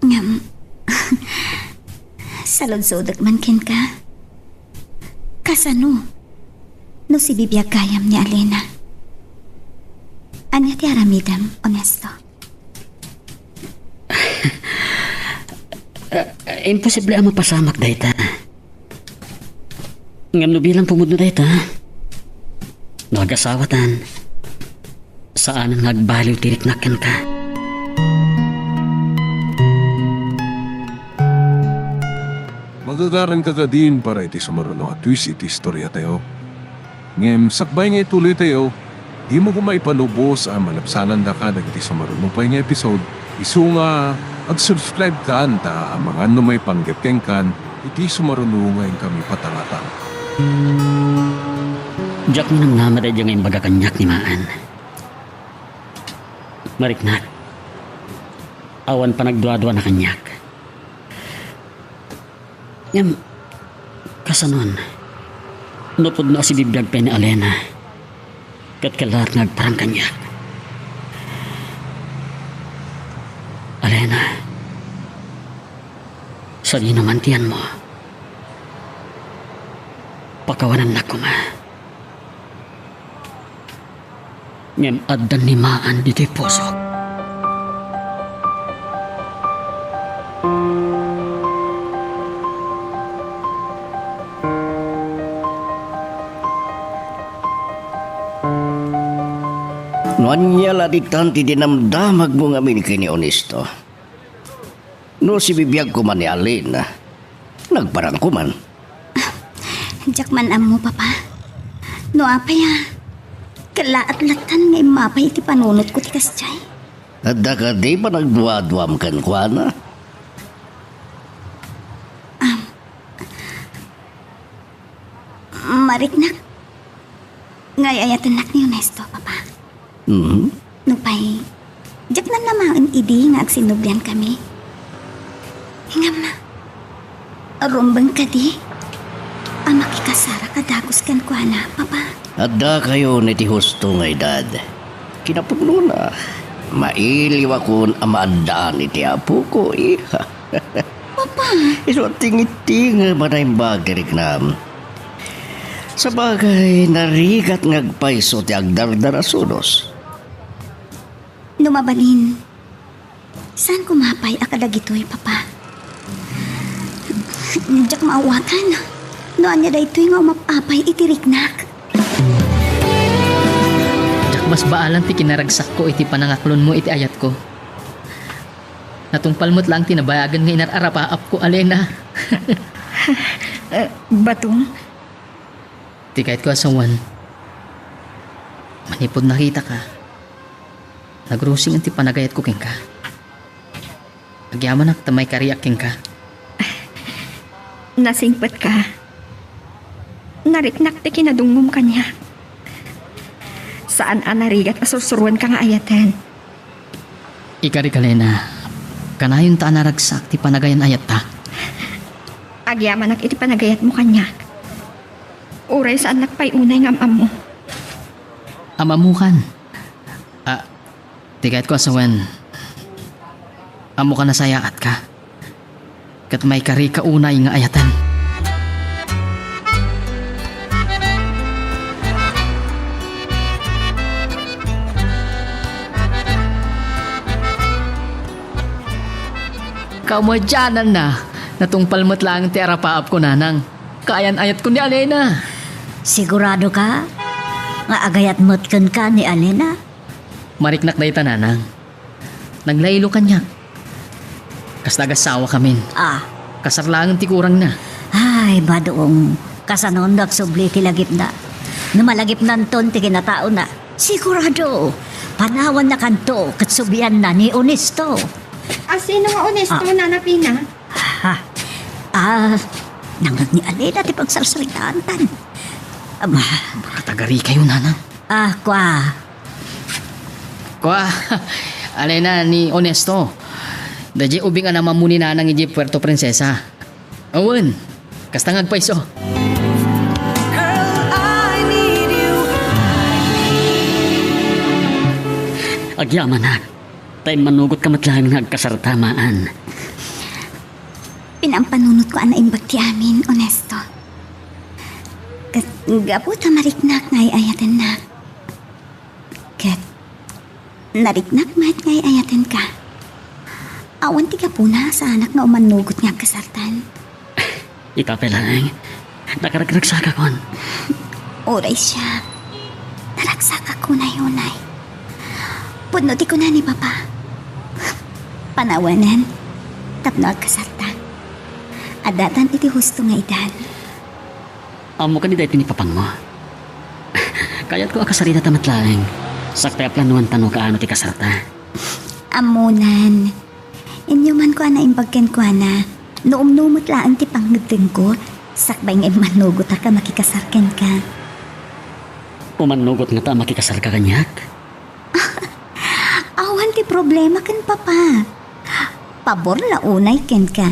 Ngam. Salod-sodot man ken ka. Kasano? No si bibiyag gayam ni Alena. Anya ti aramidam, honesto. Imposible ang mapasamak dayta. Ngam no bilang pumudno dayta. Nagasawatan. Saan ang nagbaliw tiriknakan ka. Magagaran ka ka din para iti sumaruno at twist iti istorya tayo. Ngem, sakbay nga ituloy tayo, di mo kumaipanubos ang malapsanan na ka iti sumaruno pa nga episode. Isu nga, ag-subscribe ka anta ang mga may panggapkeng kan, iti sumaruno ngayon kami patangatang. Diyak mo nang namaday dyan ngayong baga kanyak ni Maan. Mariknak. Awan pa nagduadwa na kanyak. Ngam, kasanon, nupod na si bibiyag pa ni Alena. Kat kalat nagparang kanyak. Alena, sa di naman tiyan mo. Pakawanan na ko ma. Ngem addan ni Maan dito'y pusok. Nuan niya laditan ti dinamdamag mo nga kini Onesto. No si bibiyag ko man ni Alena, nagparang ko man. Diyak man amo, papa. No apay kalaat-latan nga imapay iti panunot ko ti kasjay. Adda ka di ba nagduwa-duwam kan kwa na? Mariknak. Ngayayatan nak ni Onesto, papa. Mhm. Nupay, diyak na namaan idi nga agsinublian kami. Hingam na. Arumbang ka di. Makikasara ka dagos kan kwa na, papa. Adda kayo ni ti husto nga edad. Kinapuno na. Mailiw akong amaandaan iti apo ko iha. Papa, Ito tingiting ba na yung bagay na. Sa bagay, narigat ngagpaiso ti agdardarasonos. numabalin. Saan kumapay akadagitoy, papa? Diyak maawakan. Noan niya daytoy nga umapapay itiriknak. Jak mas baalan ti kinaragsak ko iti panangaklon mo iti ayat ko. Natungpal mo't lang tinabayagan nga inararapaap ko, Alena. Batong? Ti kahit ko asawan. Manipod nakita ka. Nagrusing ang ti panagayat ko king ka. Agyaman ak tamay kariyak king ka. Nasingpat ka. Nariknak ti kinadungom kanya. Saan anarigat asursuruan ka nga ayatan? Ikari Kalena. Kanayon ta naragsak ti panagayan ayat ta. Agyaman ak iti panagayat mo kanya. Uray saan nakpayunay ng am mo. Amamukan. Ti kahit ko asawan. Amo ka na sayaat ka. Kat may kari ka unay nga ayatan. Kamadyanan na. Natungpal mo't lang ti arapaap ko nanang. Kayan ayat ko ni Alena. Sigurado ka? Nga agayat mo't kan ka ni Alena? Mariknak na ita nanang. Naglaylo kanya. Kas nagasawa kamin. Kasarlangan ti kurang na. Ay, badoong kasanon nagsubli ti lagip na. Numalagip nanton ti kinatao na. Sigurado, panawan na kanto katsubian na ni Onesto. Sino nga Onesto, nanapina? Nangag ni Alena ti pagsarsaritaan tan. Katagari kayo nanang. Kwa. Alena ni Onesto. Daji ubing ana mamuni nanang iji Puerto Princesa. Awen, kasta ngagpaiso. Agyaman na. Tay manugot ka matlang nagkasartamaan. Pinampanunot ko ana imbag ti amin, Onesto. Gapu ta mariknak ngay ayatan na. Ket nariknak mat ngay ayatan ka. Awan ti kapuna sa anak nga umanugot nga kasartan. Ikapelang. Nakaragsaga kon. Oray siya. Naragsak ako na yunay. Punuti ko na ni Papa. Panawanan. Tapno agkasarta. Adatan iti husto nga idan. Amo ka ni dahi pinipapang mo. Kaya't ko akasarita tamatlaeng. Sakta planuan tanong kaano ti kasarta. Amunan. Inyo man ko ana imbagken ko ana. Noom-numot laan ti panggagdeng ko. Sakbay nga manugot ka makikasarken ka. Umanugot nga ta makikasar ka kanyak. Awan ti problema ken Papa. Pabor la unay ken ka.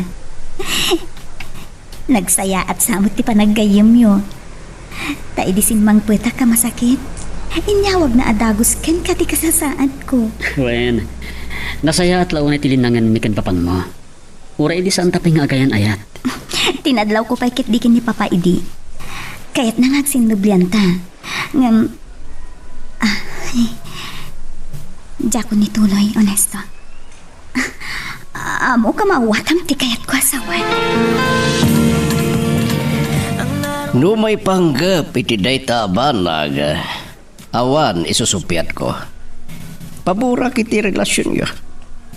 Nagsaya at samot ti panaggayem yo. Taidisin mang puweta ka masakit. Inyawag na adagos ken ka ti kasasaad ko. Wen, nasaya at launay tilinangan mi ken papang mo. Ura idi saan taping agayan ayat. Tinadlaw ko pa'y kitdikin ni Papa Idi. Kaya't nangagsinublian ta. Ngam... Diako ni tuloy, Onesto. Amo ka mawatam ti kayat ko asawan. No may panggap iti dayta banag. Awan isusupiat ko. pabura kiti relasyon yo.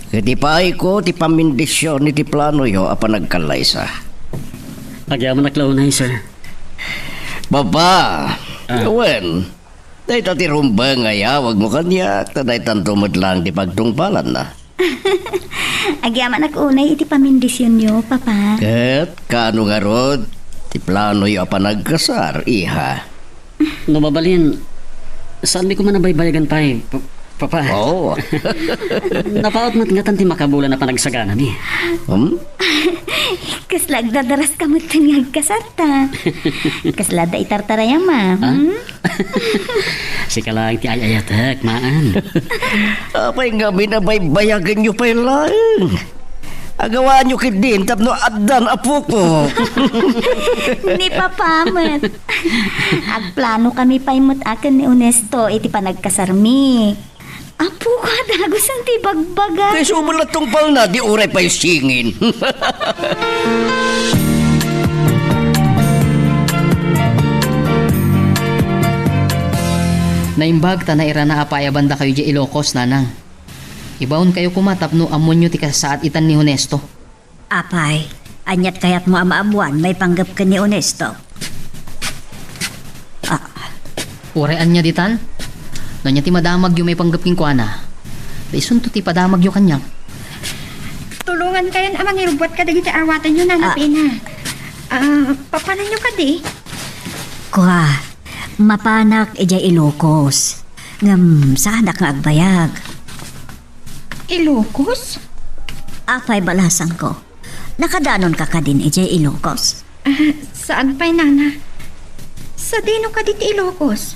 Kiti paay ko, ti pamindisyon, ti plano yo, apan nagkalaysa. Agyaman na klaunay, sir. Baba, Wen, day tati rumba nga ya, wag mo kanya, taday tantumod lang di pagtungpalan na. Agyaman unay iti pamindisyon nyo, Papa. Ket, kano nga rod, ti plano yo apan nagkasar, iha. No, mabalin, saan mi ko man nabaybayagan pa eh, Papa? Oo. Napaot mo't nga tanti makabulan na panagsagana mi. Kaslag dadaras kamot nga agkasarta. Kaslada itartaraya, Ma. Sika lang ti ayayatak, maan. Apay nga binabaybayagan nyo pa lang. Agawaan nyo kidin, tapno addan apo ko. Ni Papa, mat. Agplano kami pa imot akin ni Onesto, iti panagkasarmi. Apo ka, dagos ang tibagbaga. Kaya sumulat tungpal na, di uray pa yung singin. Naimbag ta na ira na apaya banda kayo di Ilocos, nanang. Ibaon kayo kumatap no amon nyo ti kasaat itan ni Honesto. Apay, anyat kayat mo amaabuan, may panggap ka ni Onesto. Urean niya ditan. No niya ti madamag yung may panggaping kuana. Daisun to ti padamag yung kanya. Tulungan kayo amang irubot ka dagiti awatan nyo na napina. Papanan nyo ka di? Kuha, mapanak ijay Ilocos. Ngam, sana nga agbayag. Ilocos? Apay balasan ko. Nakadanon ka ka din ijay Ilocos. Saan pa'y nana? Sa dino ka diti Ilocos?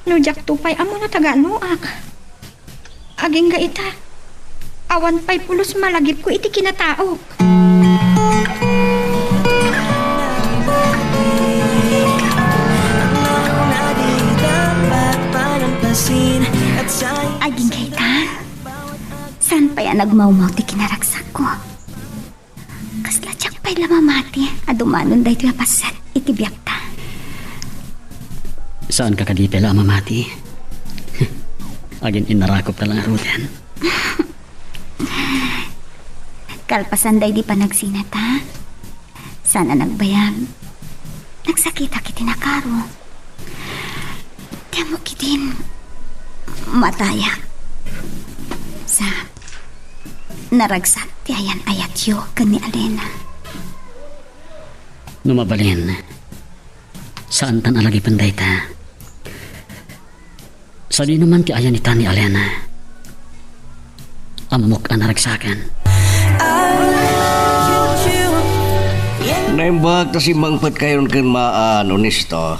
No jak tupay amo na Taganoak. Aging ga ita. Awan pa'y pulos malagip ko iti kinatao. Aging kay ka? Saan pa yan nagmaumaw ti kinaragsak ko? Kasla tsak pa'y lamamati. Adumanon da ito yapasat iti biyak ta. Saan ka kadite la mamati? Agin inarakop ta lang arutan. Kalpasan day di pa nagsinata. Sana nagbayag. Nagsakita kiti nakaro. Tiyan mo kitin. Mataya. Sa naragsak ti ayan ayat yo kan ni Alena. Numabalin. Saan tan alagi panday ta? Sabi naman ti ayan ita ni Alena. Amok ang naragsakan. Naimbag ta si mangpat kayo kan maan, Onesto.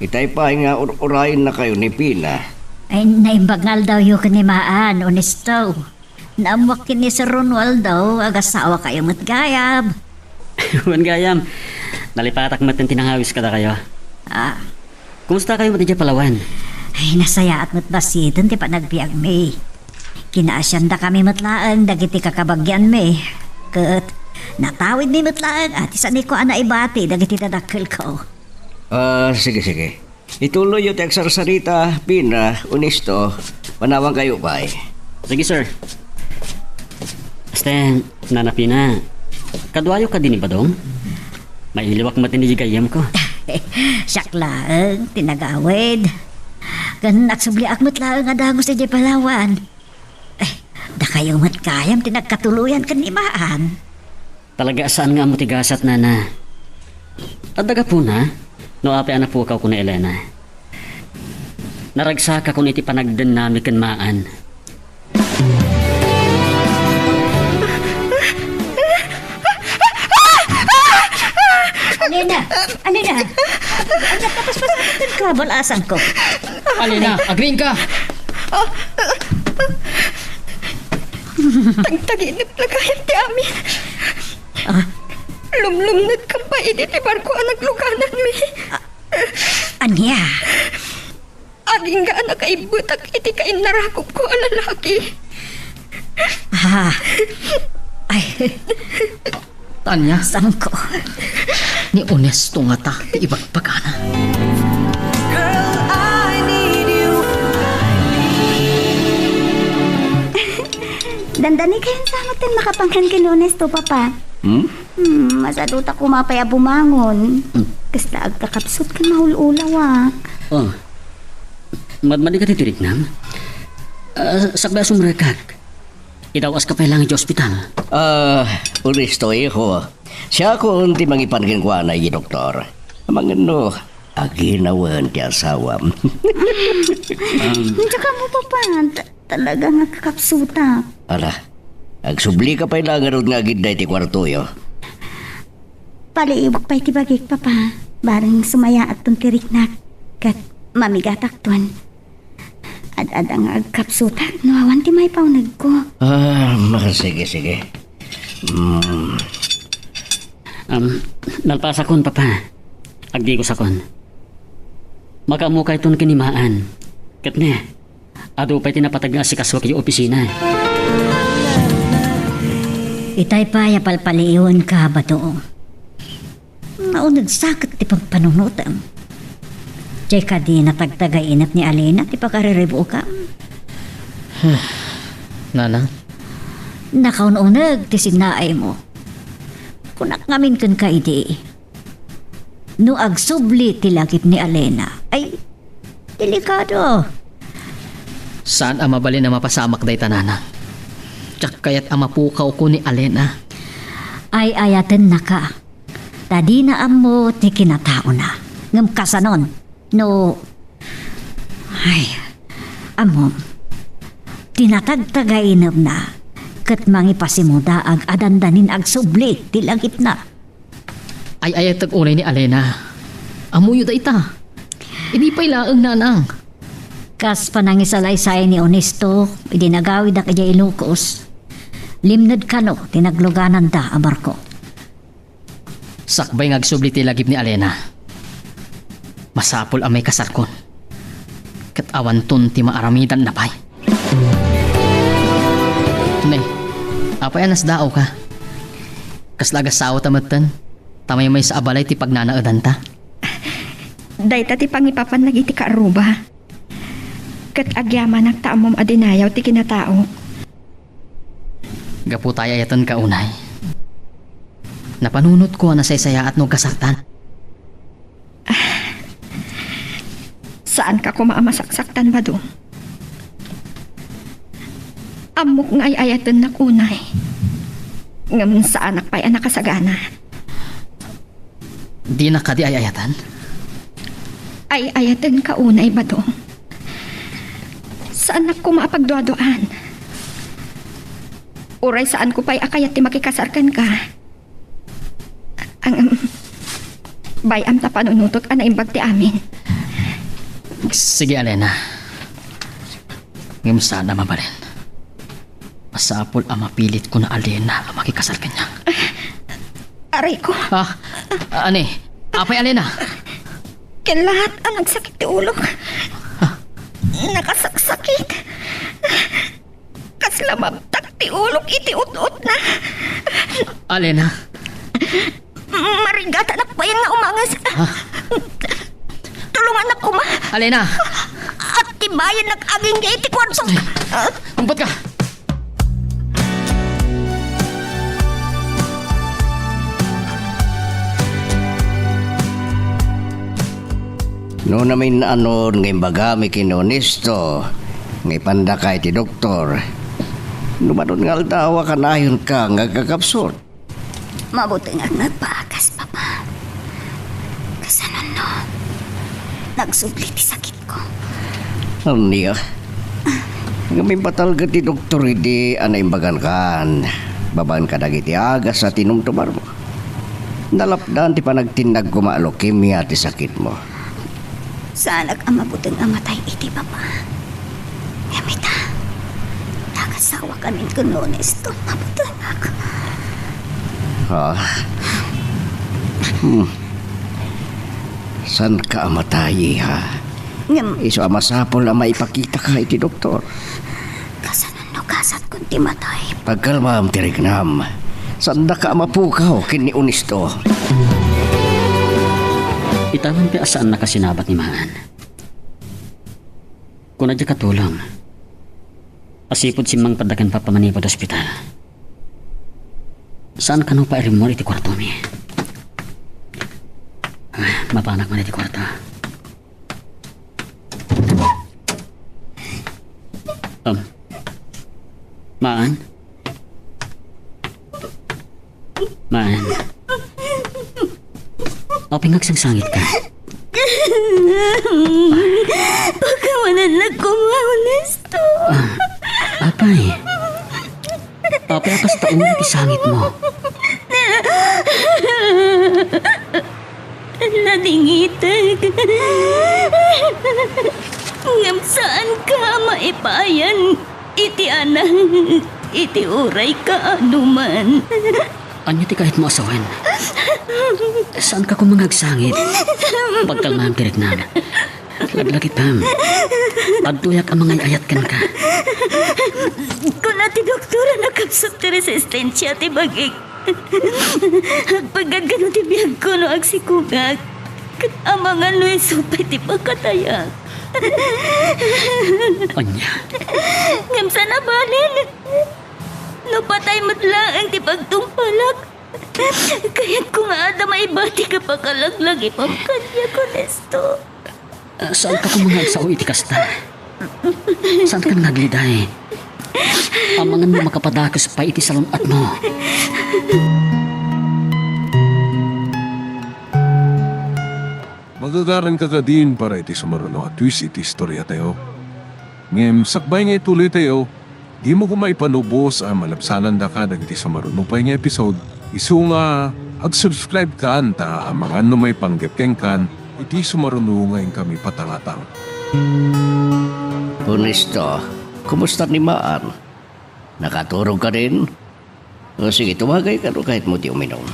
Itay pa nga urain na kayo ni Pina. Ay, naimbagal daw yung kanimaan, Onesto. Naamwak kini sa Ronwald daw, agasawa kayo matgayab. Wan gayam. Nalipatak matin tinangawis kada kayo. Kumusta kayo matidya Palawan? Ay, nasaya at matbasitan ti pa nagbiag me. Kinaasyan da kami matlaan, dagiti kakabagyan me. Kat, natawid ni matlaan at isa ni ko ana ibati, dagiti dadakil ko. Sige. Ituloy yung teksar-sarita, Pina, Onesto. Panawang kayo pa eh. Sige sir. Aste, nanapina. Kadwayo ka din ba dong? May iliwak matinigi kayam ko. Syaklaan, tinagawid. Gan nagsubliak matlaan nga dagos sa Palawan. Da kayo matkayam tinagkatuluyan kanimaan. Talaga saan nga mo tigasat nana? At daga po na, no ape anak po ko na Elena. Naragsaka kung iti panagdan nami kanmaan. Alina! Alina! Anak, tapos pasakit ka, balasan ko. Alina, agreeing ka! Tagtaginip na kayo ti amin. Lumlumnad kang pa iti barko ang nagluganan mi. Anya? Aging ga anak kaibutak iti kain narakop ko ang lalaki. Ay, Tanya, saan ko? ni Honesto nga ta, ti ibagpagana. Girl, I need you. Dandani kayo sa atin makapangkan kinunes to, Papa. Masaduta ko mapaya bumangon. Kasla agkakapsot ka mahululawak. Oh, madmadi ka dito, Rignam. Sakba sumrekak. Idawas ka pa lang sa ospital. Unisto ho. Siya ko unti mangipankin ko na doktor. Mangano, aginawan ti asawam. Tsaka mo, Papa. Talaga nga kakapsuta. Ala, agsubli ka pa ilangan nga gid ti kwarto yo. Paliibok pa itibagik, Papa. Barang sumaya at tuntirik na. Kat mamigatak tuan. Ad-ada nga agkapsuta. Nawawan ti may paunag ko. Sige. Nalpasakon, Papa. Agdi ko sakon. Makamukay ton kinimaan. Kat ne, ado pa'y tinapatag nga si kaswak yung opisina. Itay pa ya palpaliiwan ka ba to? Naunag sakit ti pagpanunutam. Diyay ka di natagtagainat ni Alena ti pagkariribo ka. Nanang, Nakaununag ti sinaay mo. Kunak ngamin kan ka idi. No agsubli ti lagip ni Alena. Ay, delikado. saan ang mabali na mapasamak day tanana? Tsak kaya't ang mapukaw ko ni Alena. Ay ayaten na ka. Tadi na amo ti kinatao na. Ngam kasanon. No. Ay. Amo. Tinatagtagainab na. Kat mangipasimuda ag adandanin ag subli ti langit na. Ay ayat unay ni Alena. Amuyo da ita. Hindi pa'y laang nanang. Kas panangisalaysay ni Onesto, idinagawid na kaya ilukos. Limnad ka no, tinagluganan da ang barko. Sakbay ngagsubli ti lagip ni Alena. Masapol ang may kasarkon. Kat awanton ti maaramidan na pa'y. Nay, apay anas dao ka. Kaslagas sao tamatan. Tamay may sa abalay ti pagnanaadan ta. Dayta ti pangipapan lagi ti kaaruba. Kat agyaman nagtaamom adinayaw ti kinatao. Gapu tayo ayatan ka unay. Napanunot ko na saysaya at no kasaktan. Saan ka kumaamasaksakan ba doon? Amok nga ay ayatan na kunay. Ngam sa anak pa'y anak kasagana. Di na ka di ay ayatan? Ay ayatan ka unay ba doon? Saan na kumapagduaduan? Uray saan ko pa'y akayat ti makikasarkan ka? Ang bayam ta panunutot ana imbag ti amin. Sige Alena. Ngam sana mabalin. Masapol ang mapilit ko na Alena ang makikasal kanya. Aray ko, Ane, apay Alena. lahat ang nagsakit ti ulo. Nakasaksakit. Kasla mabtak ti ulok iti ut-ut na. Alena. Marigata na pa yan nga umangas. Tulungan na kuma. Alena. At tibayan nag-aging di iti kwarto. Umpot ka. No namin anon ngay bagami kinonisto ngay pandakay ti doktor. Numadon nga aldawa ka nayon ka nga kakapsot. Mabuti nga nagpakas, Papa. Kasanon no. Nagsubli ti sakit ko. Ano niya? Ngamin batalga ti doktor hindi anaimbagan kan. Babaan ka dagiti agas sa tinumtumar mo. Nalapdan ti panagtinag kumalokimia ti sakit mo. Saan ang mabuting amatay iti, Papa. Gamita. Nakasawa kami kunones to. Mabuting ako. San ka amatayi ha? Iso amasapol na maipakita ka iti doktor. Kasanan no kasat kung ti matay. Pagkalmam tirignam. San na ka amapukaw kini Unisto? Itawan pa saan nakasinabat ni Maan. Kung nadya katulong, Asipod si Mang Padakan papamanipod ospital. Saan ka no pa mo iti kwarto mi? Mapanak man iti kwarto. Maan? Maan? O pingagsang-sangit ka? Pagkawanan na ko, Honesto. Apay. Apay akas taong iti sangit mo. Nadingitag. Ngam saan ka maipayan? Iti anak, iti uray ka anuman. Anya ti kahit mo asawan? Saan ka kumangagsangit? Pagkalmam tirik na. Laglagitam. Adduyak ang mga ayat kan ka. Kung na ti doktora nakapsot ti resistensya ti bagik. Pagkagano ti biyag ko no agsikugag. Ang mga luiso pa ti pagkatayak. Anya. Ngam sana balin. Napatay matlaang ti pagtumpalak. Kaya't kung ada maibati ka pakalaglag ipamkanya ko, Nesto. Saan ka kumangagsaw iti kasta? Saan ka nagliday? Amangan mo makapadakos pa iti salunat mo. Magagaran ka ka din para iti sumaruno at twist iti istorya tayo. Ngem, sakbay nga ituloy tayo, di mo kumaipanubos ang malapsanan da ka iti sumaruno pa nga episode. Isu nga, ag-subscribe ka anta ang mga ano may panggepkeng kan, iti sumaruno ngayon kami patangatang. Honesto, kumusta ni Maan? Nakaturog ka rin? O sige, tumagay ka no kahit mo di uminom.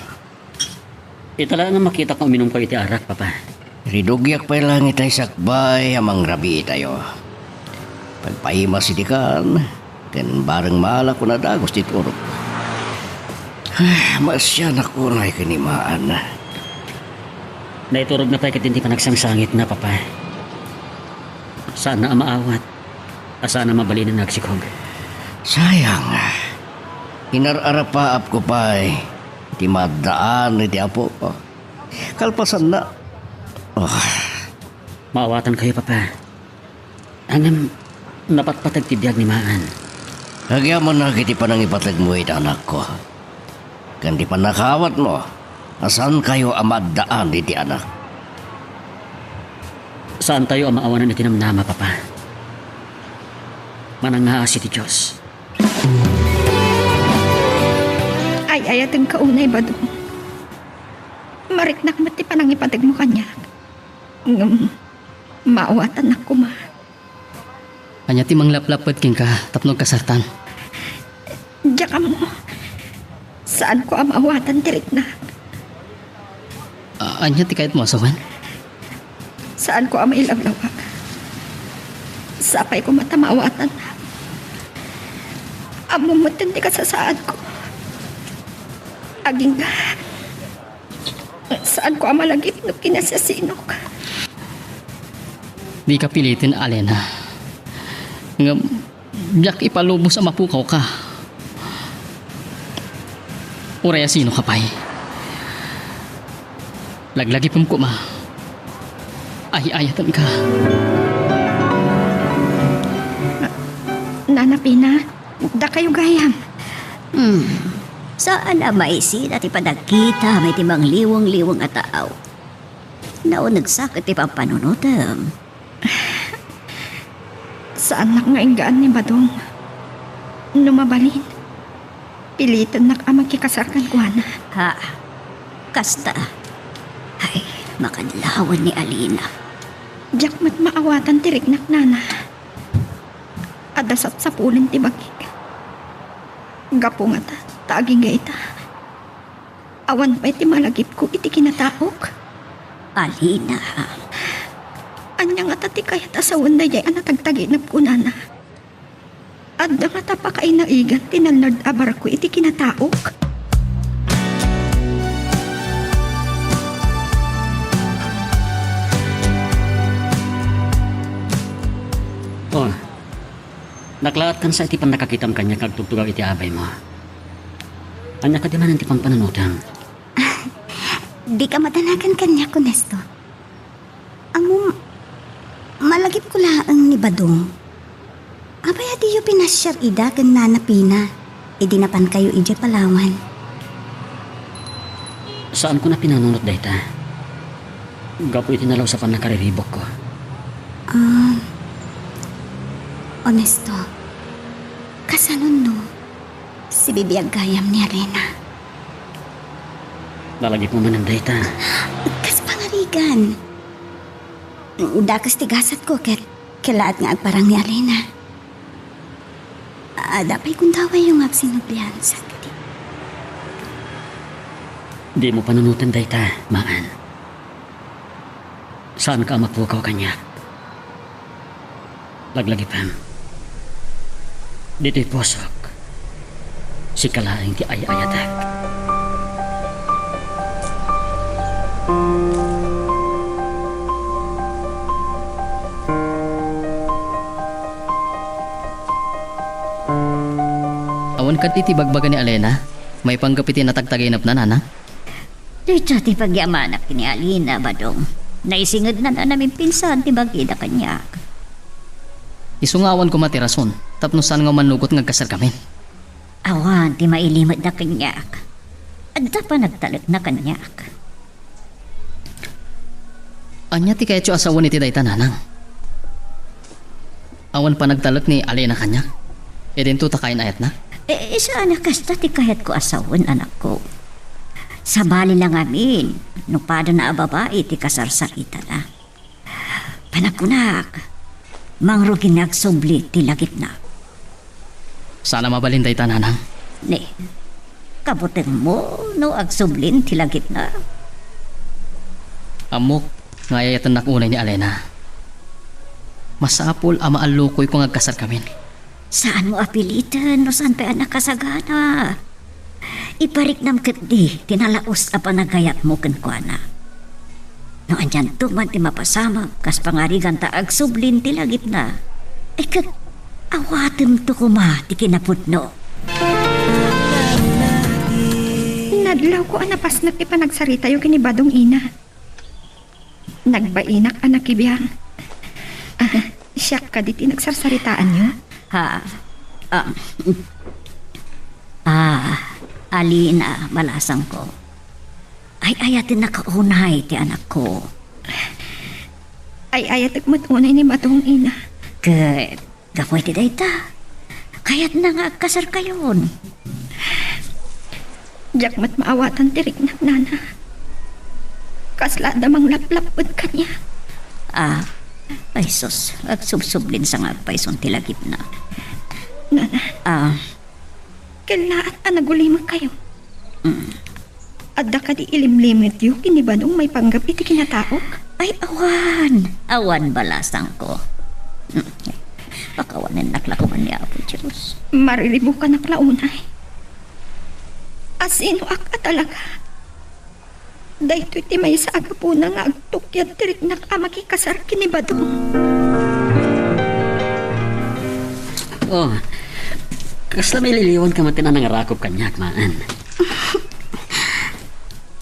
Itala nga makita ko uminom ko iti arak, papa. Ridugyak pa lang itay sakbay amang rabi tayo. Pagpahima si Dikan, kan bareng mala ko na dagos ti turog. Masya na ko na ikinimaan. Naiturog na pa ikatinti pa nagsangsangit na, papa. Sana maawat. Sana mabalin na nagsikog. Sayang. Inararapaap ko pa'y di madaan iti apo ko. Kalpasan na. Maawatan kayo, papa. Hanggang napatpatag tibiyag ni Maan. Nagyaman na kiti pa nang ipatag mo iti anak ko. Kan di pa nakawat mo, asan kayo amadaan iti anak? Saan tayo ang maawanan iti namnama, papa? Manangaasi ti Diyos. Ay, ayatang kaunay ba doon? Mariknak mati pa nang ipatag mo kanya. Maawatan ako, ma. Anya ti manglaplapad king ka, tapnog kasartan. Diyak mo. Saan ko ang maawatan tirik na? Anya ti kahit mo asawan? Saan ko ang mailawlawak? Sapay ko mata maawatan na. Amumutin ti kasasaad ko. Aging ka. Saan ko ang malagip no kinasasinok? Di ka pilitin, Alena. Nga, diyak ipalubos ang mapukaw ka. Uraya sino ka pa'y? Laglagipin ko, ma. Ay-ayatan ka. Nanapina, da kayo gayam. Saan na maisin at ipadagkita may timang liwang-liwang at taaw? Naon nagsakit ti pampanunutam. Saan nak nga inggaan ni Badong? Numabalin. Pilitan nak ang magkikasarkan ko na. Ha? Kasta. Ay, makanlawan ni Alina. Diyak mat maawatan tirik nak nana. Adasat sa pulin ti bagik. Gapo nga ta, taaging ga ita. Awan pa iti malagip ko iti kinataok. Alina. Anya nga tati kayat asawan na jay anatagtaginap ko nana. Adda nga tapakay na igan tinalnard abar ko iti kinataok. Naklaat kan sa iti pan nakakitam kanya kagtugtugaw iti abay mo. Anya ka di man ang tipang pananutan. Di ka matanagan kanya ko, Nesto. Amo, malagip ko laang ni Badong. Abaya di yu pinasyar ida kan nanapina. Idinapan kayo ija Palawan. Saan ko na pinanunot dayta? Gapo itinalaw sa panakariribok ko. Honesto, kasanon no, si bibiyag gayam ni Arena. Lalagip mo man ang dayta. Kas pangarigan. Dakas tigasat ko ket kilaat nga agparang ni Arena. Dapay kung daway yung agsinublihan sa kati. Di mo panunutan dayta, maan. Saan ka mapukaw kanya? Laglagipam. Dito'y posok. Si kalaing ti ay-ayatak. Awan ka ti bagbaga ni Alena. May panggapiti na tagtaginap na nana. Dito ti pagyamanak ni Alina, Badong. Naisingad na namin pinsan ti bagida kanya. Isungawan ko matirason. Tapno saan nga manugot nga kasar kami. Awan ti mailimad na kanyak. Adda pa nagtalag na kanyak. Anya ti kayo asawa ni ti dayta nanang. Awan pa nagtalak ni Alena kanya. E din tuta kain ayat na. Isa anak kasta ti kahit ko asawan anak ko. Sa bali lang amin. No pada na babae ti kasarsarita na. Panakunak. Mangrugin nagsubli ti lagit na. Sana mabalin dayta nanang. Ne, kabuteng mo no agsublin ti lagit na. Amok, ngayayatan nakunay ni Alena. Masapol ama alukoy kung agkasar kami. Saan mo apilitan no saan pa anak kasagana? Iparik nam ket di tinalaos a panagayat mo ken kuana. No andyan tuman ti mapasama kas pangarigan ta agsublin ti lagit na. Ket awatem to kuma ti kinaputno. Nadlaw ko anapasnak ti panagsarita yung kinibadong ina. Nagbainak anak ibiyang. Siyak ka di tinagsarsaritaan niyo? Alina, malasang ko. Ay ayatin na kaunay ti anak ko. Ay ayat agmatunay ni Badong ina. Ket, gapoy ti dayta. Kaya't na nga kasar kayon. Diyak mat maawatan tirik na nana. Kasla damang laplapod kanya. Ay sus, agsubsublin sa nga payson tilagip na. Nana, kailaat nagulimang kayo. Adda ka di ilimlimit yung kinibadong may panggap iti kinataok. Ay awan balasang ko. Pakawanin naklakuman niya po, Diyos. Marilibo ka naklaunay. Asino ka talaga? Dahito iti may sa agapo na nga agtukyad tirik na makikasar kinibadong. Oh, kasla may liliwan ka matin na nangarakop kanyak, maan.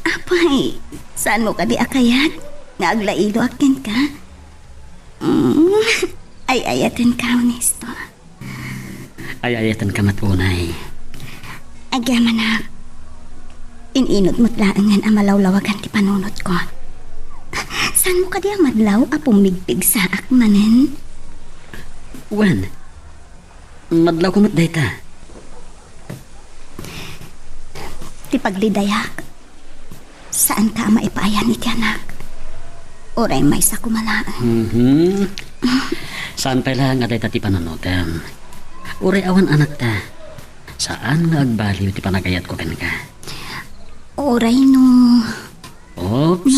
Apay, saan mo ka di akayat? Naaglailo akin ka? Ay ayatin ka, Honesto. Ay ayatan ka matunay. Agyaman na. Ininot mo't laangan ang malawlawagan ti panunot ko. Saan mo ka di amadlaw a pumigpig sa akmanen? Wan, madlaw kumot dayta. Ti paglidayak. Saan ka maipayan iti anak? Oray may sa kumalaan. Saan pala nga dayta ti pananutam? Uray awan anak ta. Saan nga agbaliw ti panagayat ko kan ka? Oray no. Oops.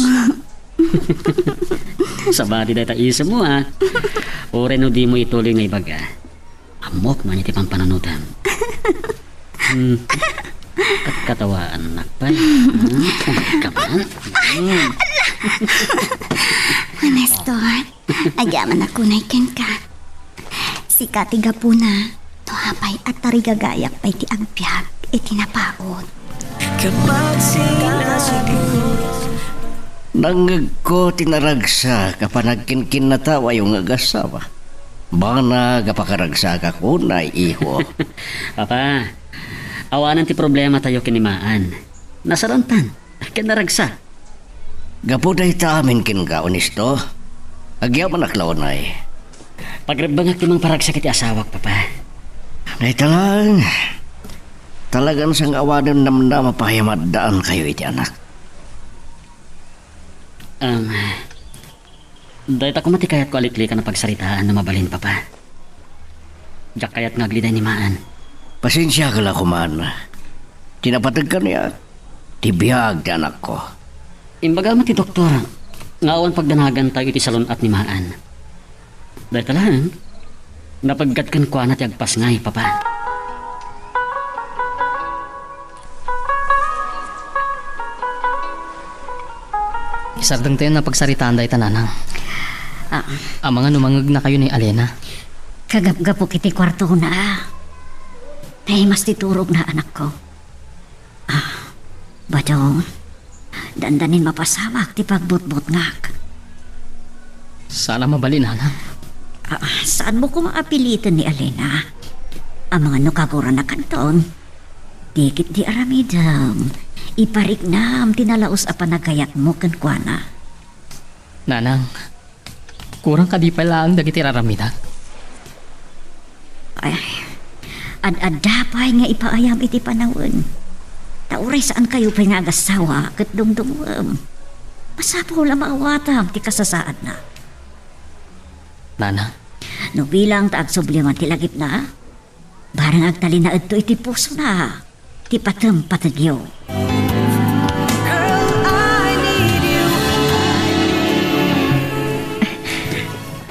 Sabadi dayta isa mo ha. Uray no di mo ituloy nga ibaga. Amok man iti pampananutam. Katawaan nakpay. Kaman. Honesto, agyaman ako na ikin ka. Si Katigapuna, tuhapay at tarigagayak pa'y ti agbyag, itinapaot. Nangag ko tinaragsa kapanagkinkin na tawa yung agasawa. Bana kapakaragsa ka kunay, iho. Papa, awanan ti problema tayo kinimaan. Nasarantan, kinaragsa. Gapuday ta amin kin ka, onisto. Agyaman aklaw na eh. Pagrabangak timang paragsa kiti asawak, Papa. Naitalang, talagang sang awanan namna mapahimaddaan kayo iti anak. Dahil ako matikayat ko aliklikan na pagsaritaan na mabalin, Papa. Diyak kayat ngagliday ni Maan. Pasensya ka lang kuman. Tinapatag ka niya. Tibiyag ti anak ko. Imbaga mo ti doktor, ngawan pagdanagan tayo iti salon at ni Maan. Dahil talahan, napagkat kan kwa na ti agpas ngay, Papa. Isardang tayo na pagsaritaan dahi tananang. Ang mga numangag na kayo ni Alena. Kagapgapo kiti kwarto na. Tay mas titurog na anak ko. Badong, dandanin mapasawak ti pagbutbut ngak. Sana mabali nanang. Saan mo ko maapilitan ni Alena? Ang mga nukagura na kanton. Dikit di aramidam. Ipariknam tinalaos a panagayat mo kankwana. Nanang, kurang ka di pala ang dagiti raramida. Ay, ad-adapay nga ipaayam iti panawin. Tauray saan kayo pa nga agasawa kat dumdumwam. Masapo la maawatam ti kasasaad na. Nanang, No bilang taag subliman ti lagip na, barang agtali na adto iti puso na, ti patem patagyo.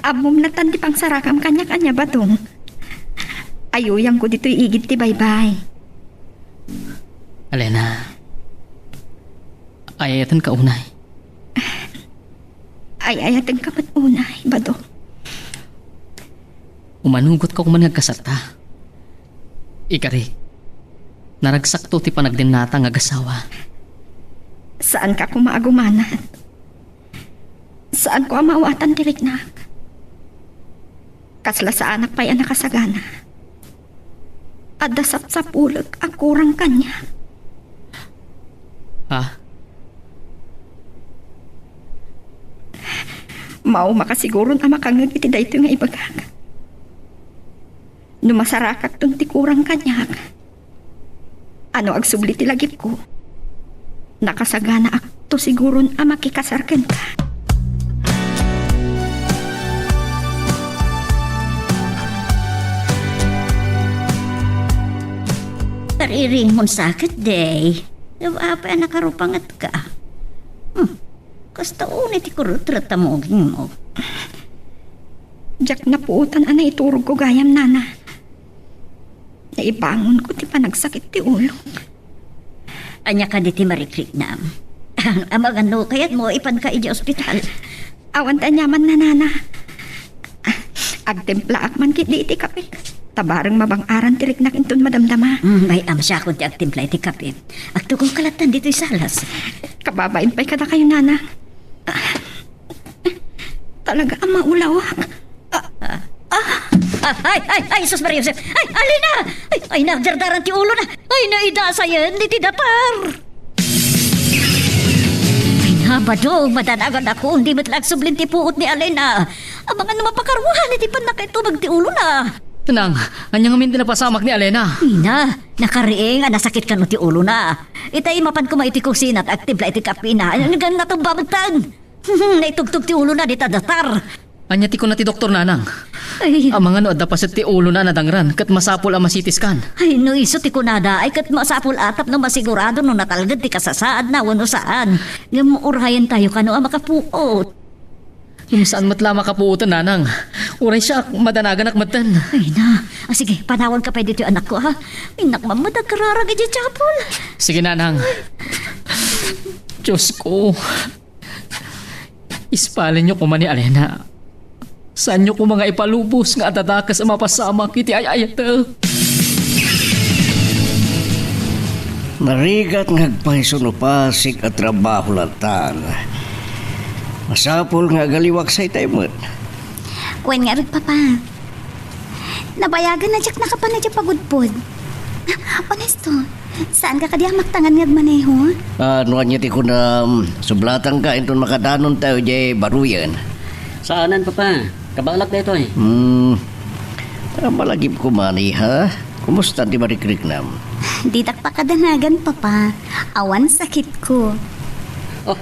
Amom na tan di pang sarakam kanya-kanya batong. Ayuyang ko dito'y igit ti baybay. Alena, ayatan ka unay. Ay ayatan ka ba't unay, batong. Umanugot ka kuman nagkasarta. Ikari, naragsakto ti panagdinata nga gasawa. Saan ka kumaagumanan? Saan ko amawatan ti riknak? Kasla sa anak pa'y anak kasagana. At dasap sa pulag ang kurang kanya. Mao makasiguron ang makangag iti dayto nga ibagag. Numasarakak tong ti kurang kanya. Ano agsubli ti lagip ko? Nakasagana akto siguron ang makikasarkan ka. Tariring mon sakit day. Apa nakarupangat ka? Kasta unit ti kurutrat tamogin mo. Diyak na puutan ana iturog ko gayam nana. Naibangon ko ti panagsakit ti ulo. Anya ka di ti mariklik nam. Amag ano kayat mo ipan ka iji ospital. Awan ta nyaman na nana. Agtempla akman kit di iti kapit. Tabarang mabang-aran tirik na kinton madamdama. May amsya ko ti agtimpla iti kapit. Agtukong kalatan dito'y salas. Kababain pa'y kada kayo nana. Talaga ang maulawak. Ay, sus Maria Josep. Ay, Alina! Ay, nagdardaran ti ulo na. Ay, naidasa yan, di ti dapar. Ay, nabadong, madanagan ako, hindi matlag sublin ti puot ni Alina. Ang mga namapakaruhan, hindi pa nakaitubag ti ulo na. Tenang, anyang amin din napasamak ni Alena. Ina, nakariing, nasakit ka no ti ulo na. Itay mapan ko maiti kong sinat, aktibla iti kapina. Ang gan natumbamagtan. Naitugtog ti ulo na, di tadatar. Anya ti ko na ti doktor nanang. Ay, Ang mga no adapasit ti ulo na nadangran kat masapol ang masitiskan. ay, no iso ti kunada, ay kat masapul atap no masigurado no natalagad ti kasasaad na wano saan. Ngamuurayan tayo kano ang makapuot. Yung saan matlama kapuutan nanang. Uray siya madanagan akmatan. Ay na, sige, panawan ka pa dito yung anak ko ha. Inak mamadag kararag iti chapel. Sige nanang. Diyos ko. Ispalin niyo kuman ni Alena. Saan nyo ko mga ipalubos nga atatakas ang mapasama kiti ayayat. Narigat ngagpahisunupasik at trabaho lantan. Masapol nga galiwak sa itaymot. Wen nga rin, Papa. Nabayagan na jak nakapanadya pagudpod. Honesto, saan ka kadiya magtangan ngag maneho? Ano niya ti ko na sublatan ka inton makadanon tayo jay baruyan. Saanan, Papa? Kabalak na ito eh. Malagip ko mani ha. Kumusta di marikrik nam? Ditak pa kadanagan, Papa. Awan sakit ko. Oh,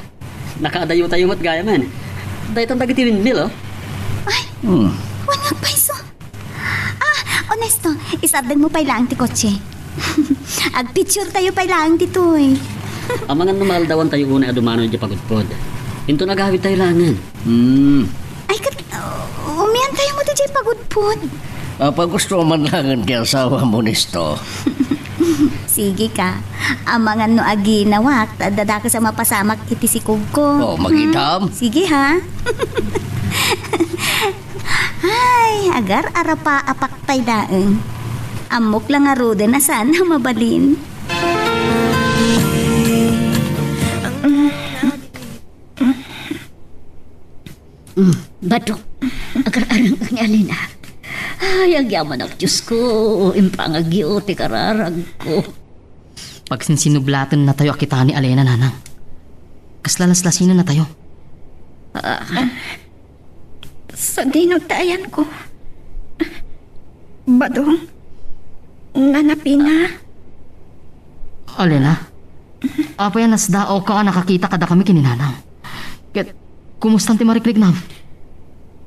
nakaadayo tayo mat gaya man. Dahil itong dagiti windmill, oh. Wan nga paiso. Honesto, isardag mo pa ilang ti kotse. Ag-picture tayo pa ilang dito eh. Ang mga numaldawan tayo una dumano di pagudpod. Into nagawid tayo langan. Ay, umiyan tayo mo di pagudpod. Pag gusto man langan kaya asawa mo nisto. Sige ka. Amangan no aginawak, tadada ka sa mapasamak iti si Kugko. Magidam. Sige ha. Ay, agar arapa apaktay daeng. Amok lang aro din na sana mabalin. Bato, agar-arang ang Alina. Ay, ang yaman ang Diyos ko. Impangagyo, ti kararag ko. Pag sinsinublatan na tayo akita ni Alena, nanang. Kaslalas-lasinan na tayo. Sa dinagtayan ko. Badong, nanapina. Alena, apa yan nasdao ka nakakita kada kami kininanang. Ket, kumustan ti mariklik na?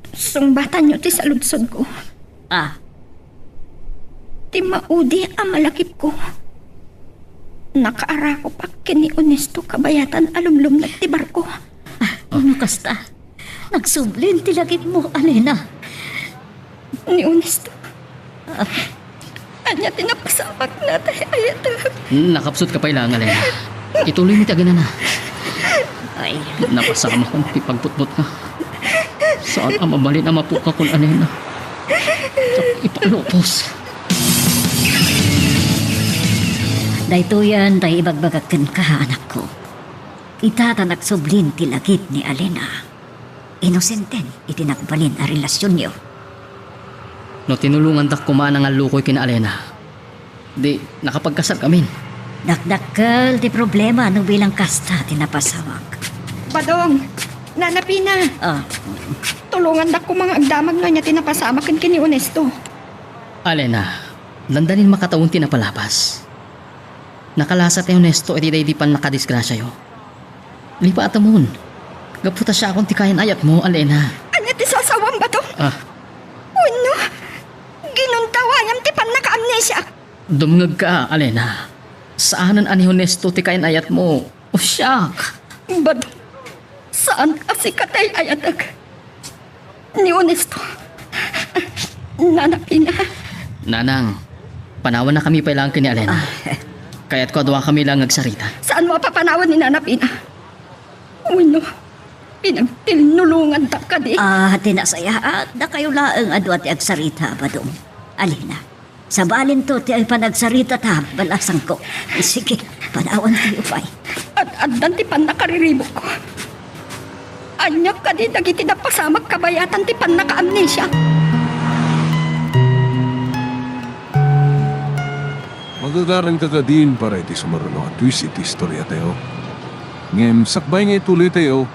Sungbatan nyo ti sa ludsod ko. Ti maudi ang malakip ko. Nakaara ko pa kini Honesto kabayatan alumlum nagtibar ko. Ano kasta? Nagsublin ti lagit mo, Alena. Ni Honesto. Anya tinapasamak na tayo ayat. Nakapsot ka pa ilang, Alena. Ituloy mo tagana na. Ay, Napasama kong pagputput ka. Saan ang mabalin ang mapuka kung Alena? Ipalupos. dahito yan, dahi ibagbagakan ka, anak ko. Itata nagsublin ti lagit ni Alena. Inosenten, itinagbalin a relasyon niyo. No tinulungan dak kumanang ang lukoy kina Alena. Di, nakapagkasal kami. Dakdakkel ti problema nung bilang kasta tinapasawag. Badong, nanapina. Tulungan dak ko mga agdamag nga niya tinapasamak kini Honesto. Alena, landanin makataon tinapalapas. Nakalasa tayo Honesto iti day di pan nakadisgrasya yo. Lipa atamon. Gaputa siya akong tikayan ayat mo, Alena. Anya ti sasawang Badong? Uno, ginuntawayan ti pan naka-amnesia. Dumngag ka, Alena. Saanan ani Honesto tikayan ayat mo? O siyak. Badong, saan kasi katay ayatag? Ni Honesto. Nanapina. Nanang, panawan na kami pa ilang kini Alena. Kaya't ko adwa kami lang agsarita. Saan mo papanawan ni Nanapina? Uno, pinagtinulungan ta ka di. Tinasayaat na kayo laang adwa ti agsarita, Badong. Alena, sa balin to ti ay panagsarita ta, balasang ko. Sige, panawan tayo pa'y. At addan ti pan nakariribo ko. Anyak ka di dagiti na pasamak kabayatan ti pan naka-amnesia. Magagaran ka ka din para iti sumarunong at twist iti istorya tayo. Ngem, sakbay nga ituloy tayo,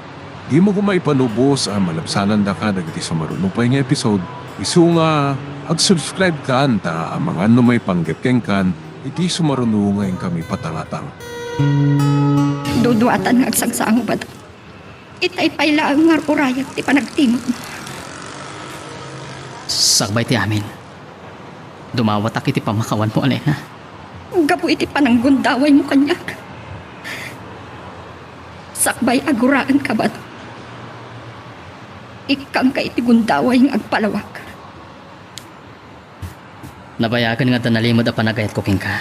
di mo kumaipanubos ang malapsanan da ka dagiti sumarunong pa nga episode. Isu nga, ag-subscribe ka anta ang mga may panggepkeng kan, iti sumarunong ngayon kami patangatang. Duduatan nga agsagsang ba? Itay payla ang ngarurayag ti panagtimog mo. Sagbay ti amin. Dumawat iti pamakawan mo, Alena. Gapu iti pananggundaway mo kanyak. Sakbay aguraan ka ba? Ikang ka iti gundaway ng agpalawak. Nabayagan nga tanalimod a panagayat ko king ka.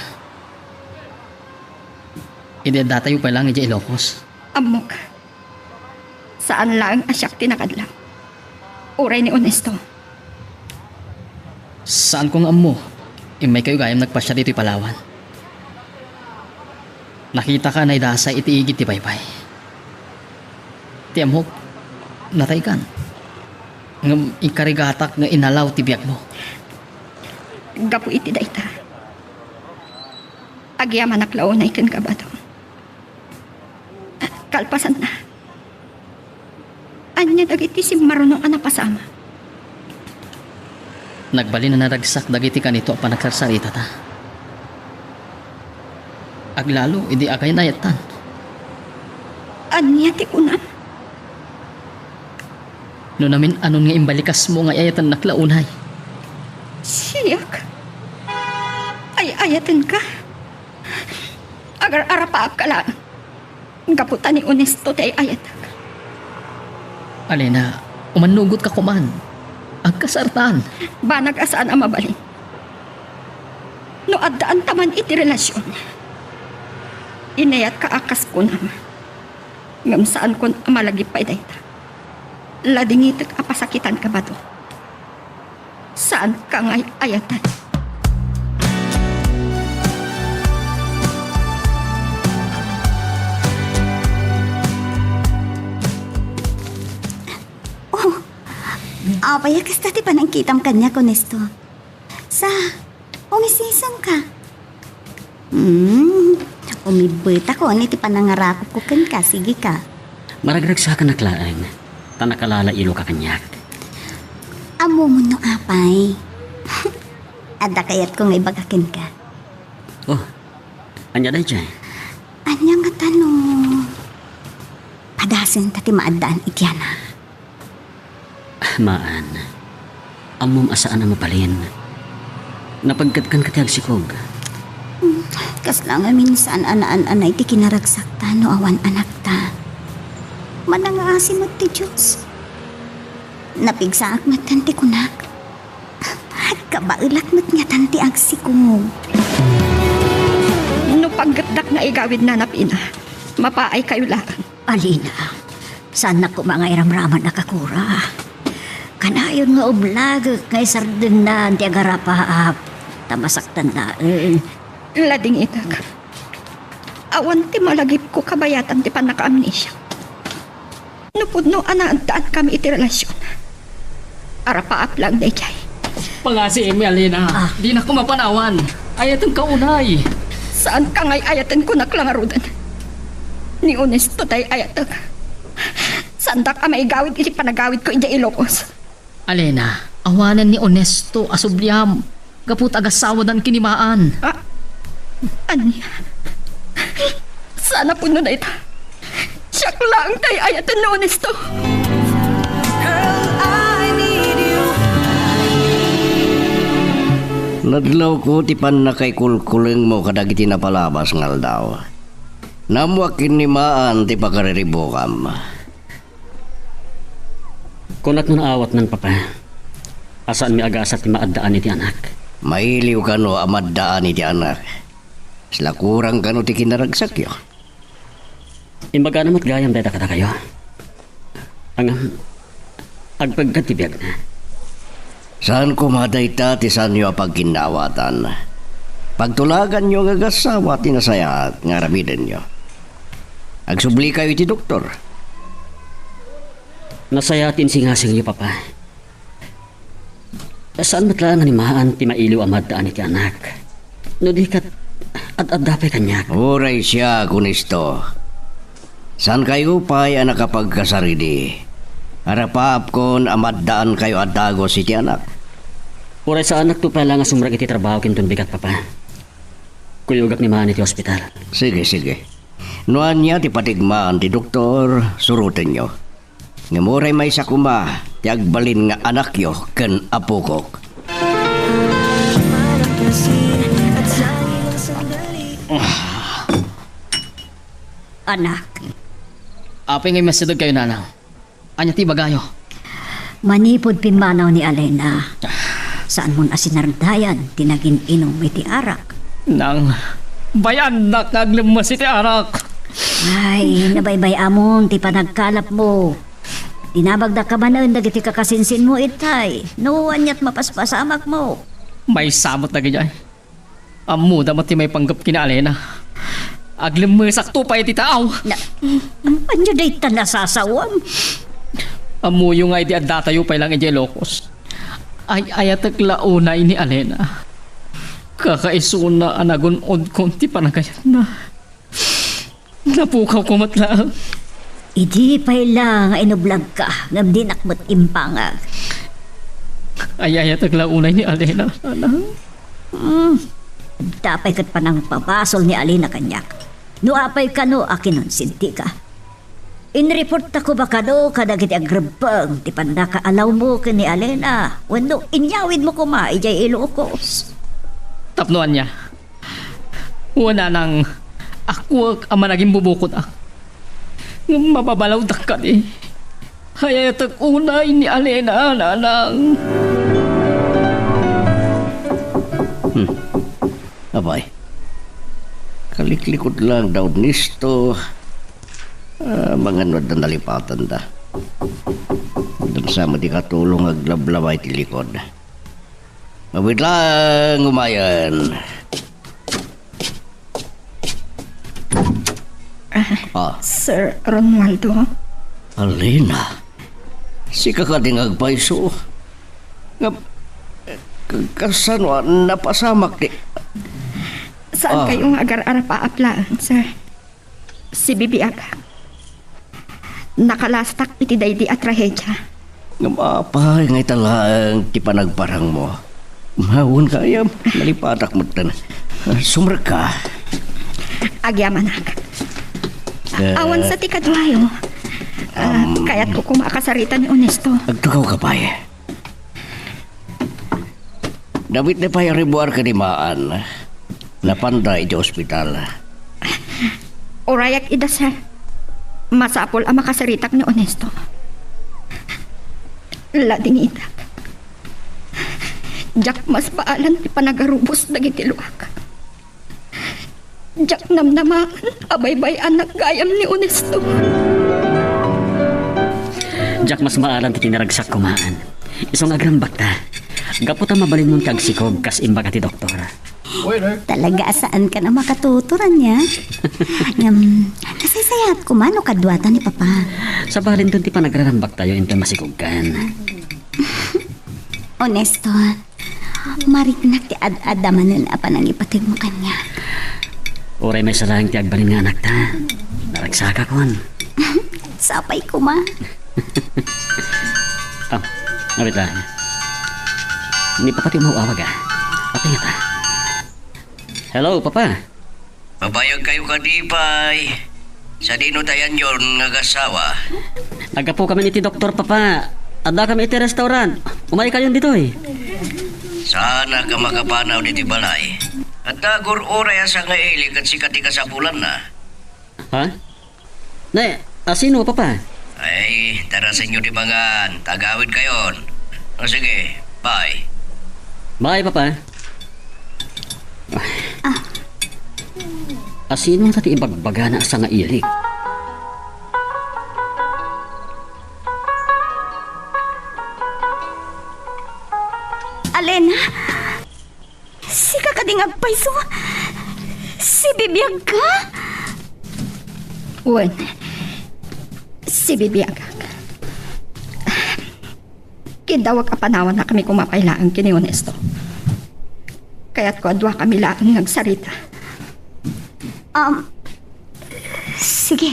Idedatayo pa lang iti Ilocos. Amok. Saan lang asyak tinakadlang. Uray ni Onesto. Saan kong amo? May kayo gayam nagpasya dito'y Palawan. Nakita ka na idasay itiigit ti Paypay. Ti amok, natay kan. Ngam ikarigatak nga inalaw ti biyak mo. Gapu iti dayta. Agyaman naklaw na ikan ka ba to? Kalpasan na. Anya dagiti si marunong anapasama. Nagbali na naragsak dagiti kanito panagsarsarita ta. Aglalo, hindi akay nayatan. Anya ti kunam. No namin anon nga imbalikas mo nga ayatan naklaunay. Siyak. Ay ayatan ka. Agar arapaap ka lang. Gaputan ni Onesto tay ayatak. Alena, umanugot ka kuman. Ang kasartan. Banag asaan ang mabalin. No addaan taman iti relasyon. Inayat ka akas ko naman. Ngam saan kon amalagipay dayta. Ladingitek apasakitan ka ba to? Saan ka ngay ayatan? Apaya kasta ti panangkitam kanya Onesto. Sa, umisisang ka. Umibita ko, ni ti panangarakop ko kan ka, sige ka. Maragragsa ka naklaang. Tanakalala ilo ka kanyak. Amo mo no apay. Ada kayat ko nga ibagakin ka. Oh, anya day dyan. Anya nga tanong. Padasin tati maadaan ikyana. Maan, amom asaan na mapalin. Napagkatkan katiyag sikog. Kas lang minsan anaan-anay ti kinaragsakta no awan anak ta. Manangaasim mo ti Diyos. Napigsaak mat tanti kunak. Kabailak mat nga tanti agsikog. No paggatdak na igawid na napina. Mapaay kayo lang. Alina, saan na ko mga iramraman nakakura? Kanayon nga oblag, ngay sardin na ti agarapaap. Tamasaktan na. Lading itak. Awan ti malagip ko kabayatan ti panaka-amnesia. Nupod no anaantaan kami iti relasyon. Arapaap lang day kay. Pangasi emi Alena, di na ko mapanawan. Ayatan ka unay. Saan ka ngay ayatan ko naklangarudan? Ni Onesto tay ayatak. Sandak ka maigawid iti panagawid ko iti Ilocos. Alena, awanan ni Onesto asubliam. Kaput agasawadan kinimaan. Anya? Sana puno na ita. Siyak lang tay ayatan ni Onesto. Ladlaw ko tipan na kay kulkuling mo kadagiti na palabas ngal daw. Namuakin ni maan ti pakariribukam. Kunat nun awat nan papa. Asaan mi agasat ti maaddaan iti anak. Mailiw ka no amaddaan iti anak. Sila kurang ka no ti kinaragsak yo. Imbaga namat gayam dayta kata kayo. Ang agpagkat ti biyag na. Saan kumadayta ti saan nyo pagkinawatan? Pagtulagan nyo gagasawa tinasayat nga ramiden nyo. Agsubli kayo iti doktor. Nasayatin singasing iyo papa. Saan matlaan ni maan ti mailiw amaddaan iti anak. No di kat at-adapay kanyak. Uray siya kunisto. Saan kayo pa'y nakapagkasaridi? Harapaap kon amaddaan kayo at dagos iti anak. Uray sa anak to pala nga sumrag iti trabaho kintun bigat papa. Kuyugak ni maan iti ospital. Sige, sige. Nuan niya ti patigmaan ti doktor, surutin nyo. Ngamuray may sakuma, ti agbalin nga anak yo ken apukok. Anak, Apay ngay masidog kayo nanaw. Anya ti bagayo. manipod pimanaw ni Alena. Saan mo na sinardayan, tinagin inom iti arak. Nang bayan na kaglemas iti arak. Ay, nabaybay amon, ti panagkalap mo. Dinabag na ka manan dagiti kakasinsin mo itay. Nuwan ya't mapaspasamak mo. May samot na ganyan. Amu damat ti may panggap kina Alena. Aglimmersak to pa iti tao. Na, anyo day ta nasasawam. Amu yung ay di adatayo pa lang iti Ilocos. Ay ayatag launay ni Alena. Kakaisuna anagunod konti pa na kayat na. Napukaw ko matlaang. Idi pa'y lang inublag ka. Ngam di nakmot impangag. Ay ayatag launay ni Alena. Dapay kat pa nang papasol ni Alina kanyak. Nuapay ka no akinon sinti ka. Inreport ako ba ka no kadagiti agrabang ti panda ka alaw mo ka ni Alena. Wano inyawid mo kuma ijay Ilocos. Tapnuan niya. Una nang ako ang managing bubukod ah. Mapabalaw ka eh. Hayatag unay ni Alena nanang. Abay, kaliklikod lang daw nisto. Mga nod na nalipatan da. Doon sama di katulong aglablabay ti likod. Mabit lang umayan. Sir Ronaldo, Alina, si kakading agpaiso. Kasano napasamak di. saan kayong agar-ara paaplaan, sir? Si Bibi Aga. Nakalastak iti daydi at trahedya. Ngapapay ngay talang ti panagparang mo. Mahon kaya nalipatak mo tan. Sumra ka. Agyamanak. Awan sa tikadwayo. Kaya't ko kumakasarita ni Onesto. Agtugaw ka pa eh. Dapat na pa yung ribuar kanimaan. Napanda iti ospital. Orayak ida, sir. Masapol ang makasaritak ni Onesto. Lading itak. Jak mas paalan ti panagarubos dagiti luak. Jak namnamaan abaybay anak gayam ni Onesto. Jak mas maalan ti tinaragsak kumaan. Isong agrambak ta. Gaputa mabalin mong kagsikog kas imbaga ti doktor. Talaga saan ka na makatuturan niya? Nasisayat ko man o kadwata ni Papa. Sa balin dun ti panagrarambak tayo inte masikog kan. Honesto, mariknak ti ad-adamanan apa nang ipatig mo kanya. Oray may salang ti agbalin nga anak ta. Naragsaka kon. Sapay ko ma. Ngabit lang. Ni Papa ti mauawag ah. Apa nga ta? Hello, Papa. Pabayag kayo kadipay. Sa dinutayan yon nagasawa. Nagapo kami iti doktor, Papa. Ada kami iti restaurant. Umay kayo dito eh. Sana ka makapanaw diti balay. At dagor oray asa nga ilig at sikati ka sa bulan na. Ha? Ne, sino, Papa? Ay, tara sa inyo di bangan. Tagawid kayon. O sige, bye. Bye, Papa. Sino ang tati ibagbaga na asa nga ilig? Alena, si kakading agpaiso. Si bibiyag ka? Wen, si Bibi Aga. Kidawag kapanawan na kami kumapailaan kini Onesto. Kaya't ko adwa kami lang nagsarita. Sige.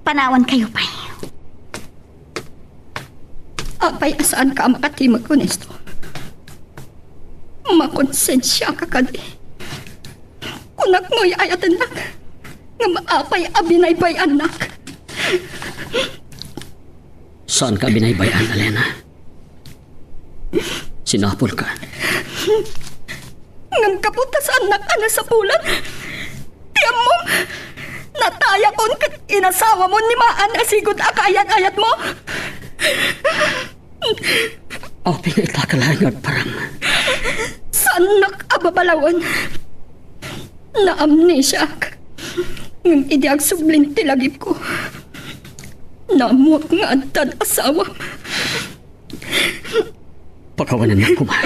Panawan kayo pa. Apay asaan ka makatimag, Onesto. Makonsensya ka kadi. Kunak mo'y ayat anak. Nga maapay abinaybay anak. Saan ka binaybayan, Alena? Sinapol ka. Ngam kaputa sa anak ana sa pulan. Tiyam mo, nataya kon kat inasawa mo ni maan asigod akayat-ayat mo. O, pinaitakalayan parang. Sa anak ababalawan. Na amnesia ka. Ngam idiag sublin tilagip ko. Namuak nga antad asawa. Pakawanan na ko ba?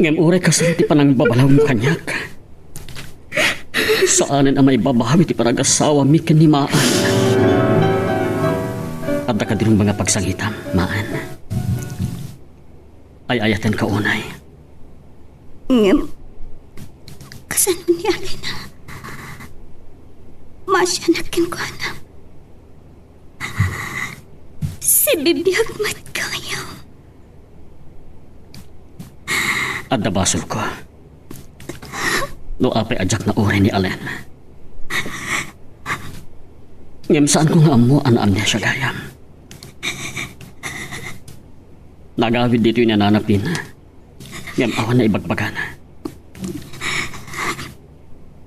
Ngam uray kasi ti panang babalaw mo kanyak. Saanan ang may babawi ti parang asawa mi kanimaan. At ka din mga pagsangitam, maan. Ay ayatan ka unay. Ngem, kasano ni Alena? Masya nakin ko na. Si bibiyag mat kayo. At nabasol ko. No apay ajak na uray ni Alen. Ngem saan ko nga amo an niya siya gayam. Nagawid dito yung nananapin. Ngem awan na ibagbagana.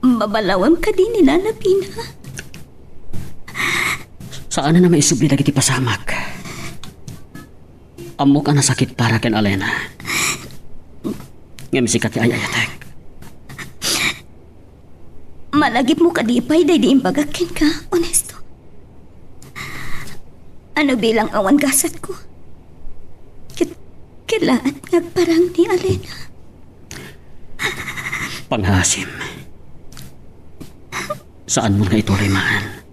Babalawam ka din ni Nana Pina. Saan na naman isubli lagi ti pasamak? Amo ka nasakit para ken Alena. Ngem sikat ti ayayatek. Malagip mo kadipay, day di imbagakin ka, honesto. Ano bilang awan gasat ko? Kailangan ngagparang ni Alena. Panghasim. Saan mo nga ito rimaan?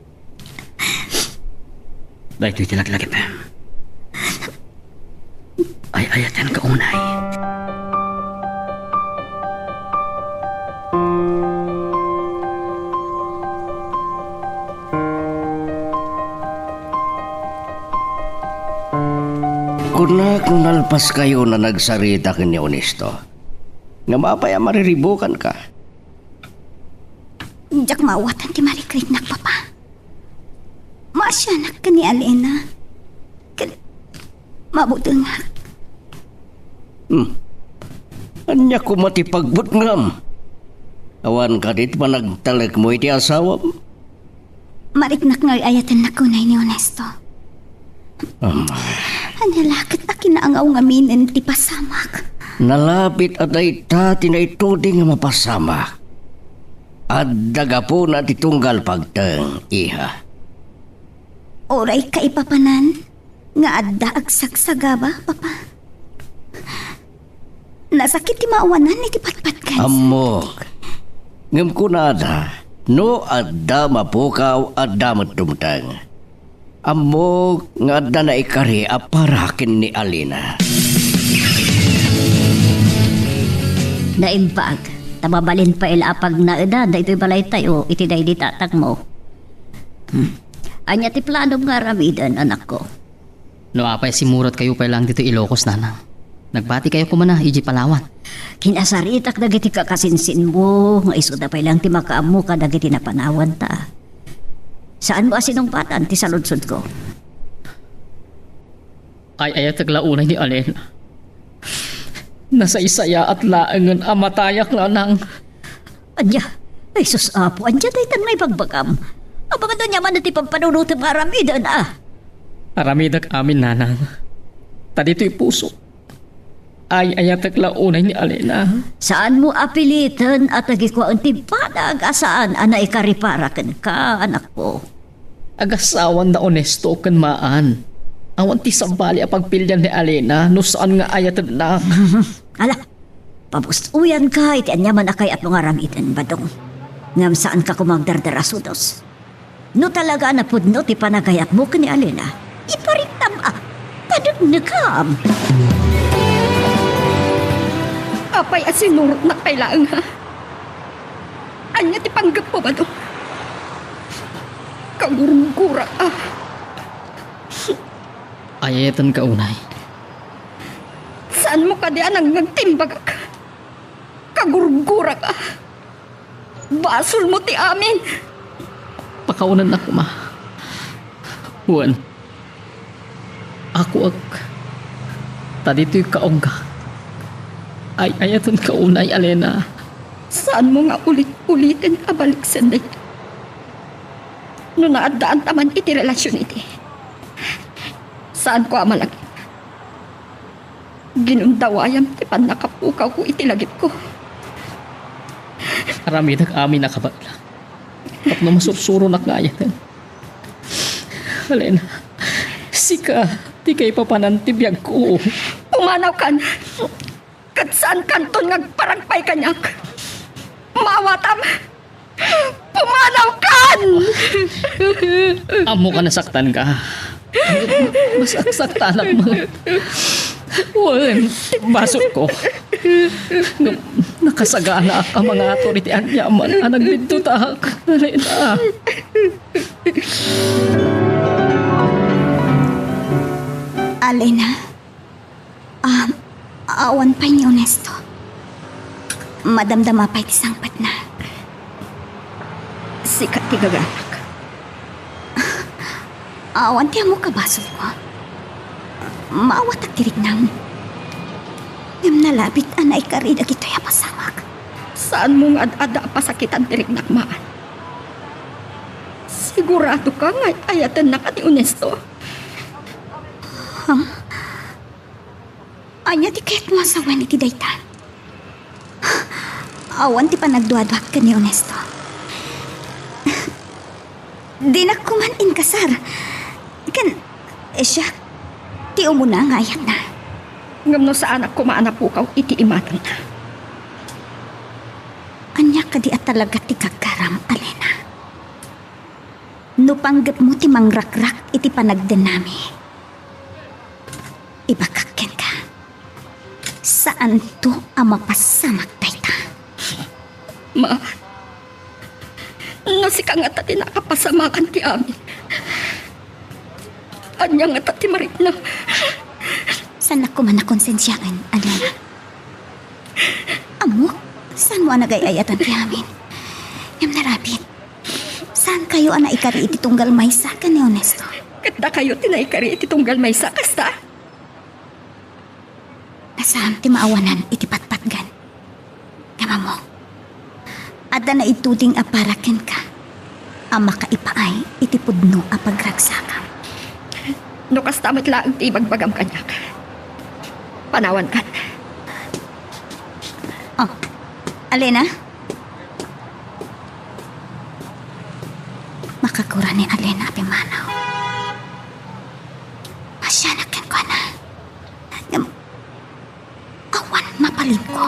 Dahil ito'y tilaglagip. Ay ayatan ka unay. Kuna kung nalpas kayo na nagsarita kini Honesto, nga mapaya mariribukan ka. Jak mawatan ti marikrit na papa. Maasyanak ka ni Alena. Mabutungak. Anya ko matipagbut ngam. Awan ka dit managtalag mo iti asawa mo. Mariknak nga ayatan na kunay ni Honesto. Analakit na kinaangaw nga minin ti pasamak. Nalapit at ay tati na itudi nga mapasamak. At daga po na titunggal pagtang, iha. Oray ka ipapanan. Nga adda agsagsagaba, papa. Nasakit ti maawanan ni ti patpatkan. Amok. Ngam kunada, no adda mapukaw adda matumtang. Amok nga adda na ikari aparakin ni Alena. Naimbag, tababalin pa ilapag na edad, da ito'y balay tayo, itiday di tatag mo. Anya ti plano nga ramidan, anak ko. No apay simurot kayo pa lang dito Ilocos nanang. Nagbati kayo kumana, iji Palawan. Kinasaritak dagiti kakasinsin mo, nga iso da pa lang ti makaamu ka dagiti napanawan ta. Saan mo asinungpatan ti saludsod ko? Ay ayat taglaunay ni Alena. Nasa isaya at laangan amatayak lanang. Anya, ay sus apo, anya day tan may pagbagam. Abangan doon yaman na ti pagpanunutin maramidan ah. Aramidak amin nanang. Tadito'y puso. Ay ayat taglaunay ni Alena. Saan mo apilitan at nagikwa ang timpanag asaan anay kariparakan ka, anak ko? Agasawan na Honesto kan maan. Awan ti sambali a pagpilyan ni Alena no saan nga ayat na. Ala, pabustuyan ka, iti anyaman akay at mga ramitan badong. Ngam saan ka kumagdardarasudos? No talaga na pudno ti panagayat mo ka ni Alena, iparitam padugnagam. Apay asinurot na kailangan ha. Anya ti panggap po ba to? Kagurugura Ayatan ka unay. Saan mo ka diyan ang nagtimbag ka? Kagurugura ka. Basol mo ti amin. Pakaunan na kuma. Juan. Ako tadito'y kaongga. Ay ayatan ka unay Alena. Saan mo nga ulit-ulitin abalik sanday? No naadaan taman iti relasyon iti. Saan ko amalagip? Ginundawayam ti pan nakapukaw ko iti lagip ko. Aramidak amin nakabagla. Tapno masursuro na kaya. Alena, sika, di kay papanantibiyag ko. Pumanaw kan. Kat saan kanton ngagparagpay kanyak. Mawatam. Pumanaw kan! Amo ka nasaktan ka. Masaktan ako mga. Walang basot ko. Nakasagana ka mga authority ang yaman. Anang bintutak. Alena. Alena, awan pa ni Honesto. Madamdama pa'y tisangpat na. Sikat ti gaganak. Awan ti amo kabasol ko. Maawat at tirik nang. Ngam nalabit anay karida kito'y apasamak. Saan mong ad-ada pasakitan tirik nakmaan? Sigurado ka nga ayatan na ka ni Honesto. Anya ti kahit masawan iti daytan. Awan ti panagduadwat ka ni Honesto. Di na kuman inkasar. Kan, siya, ti umuna nga ayat na. Ngam no sa anak ko maanapukaw iti imatan na. Anya ka di at talaga ti kagaram, Alena. No panggap mo ti mangrakrak iti panagdenami. Ibakakken ka. Saan to ang mapasamak dayta? Ma, no si ka nga tati nakapasamakan ti amin. Anya nga tati marit na. Saan ako man nakonsensyaan, Alena? Amo, saan mo nagayayatan ti amin? Yung narapit, saan kayo ana ikari iti tunggal maysa ka ni Honesto? Kada kayo tinaikari iti tunggal may sakasta. Nasaan ti maawanan iti patpatgan. Kama mo, ada na ituding aparaken ka. Ang makaipaay iti pudno a pagragsakam. No kastamit lang ti bagbagam kanyak. Panawan kan. Oh, Alena? Makakura ni Alena apimanaw. Masyanakan ko na. Awan mapalin ko.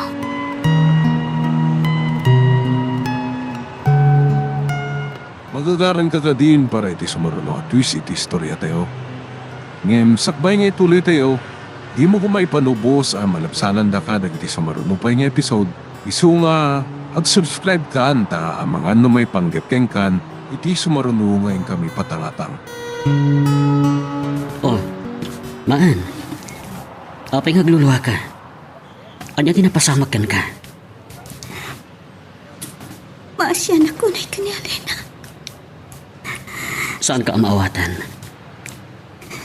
Magagaran ka din para iti sumaruno at twist iti istorya tayo. Ngem, sakbay nga ituloy tayo. Di mo ko maipanubos ang malapsanan da ka iti sumaruno pa nga episode. Isu nga, ag-subscribe ka anta ang mga ano may panggapkeng kan iti sumaruno ngayon kami patangatang. Oh, maan. Apay ngagluluha ka. Anya tinapasamak kan ka. Maasyan ako na ni Alena. Saan ka amaawatan?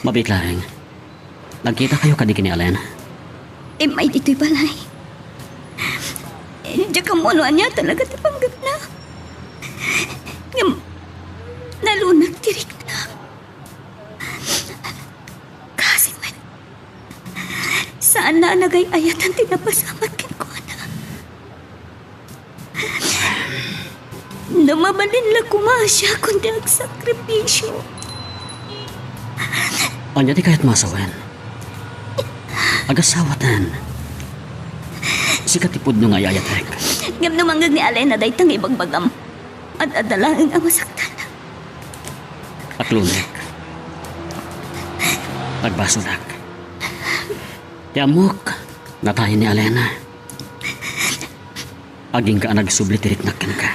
Mabitlaring. Nagkita kayo kadiki ni Alena. May dito'y balay. Diyan ka monoan niya talaga tapanggap na. Nalunag tirik na. Kasi man, saan na nagay-ayatan tinapasamat kin ko na. Namabalin la kumasya kundi ang sakripisyo. Anya di kahit masawan. Agasawatan. Sikat tipod nung ayayatek. Ngam namanggag ni Alena daytang ibagbagam. At adalaing ang masaktan. Aklunek. Nagbasudak. Tiamok. Natayin ni Alena. Aging ka nagsubli-tirik na ka.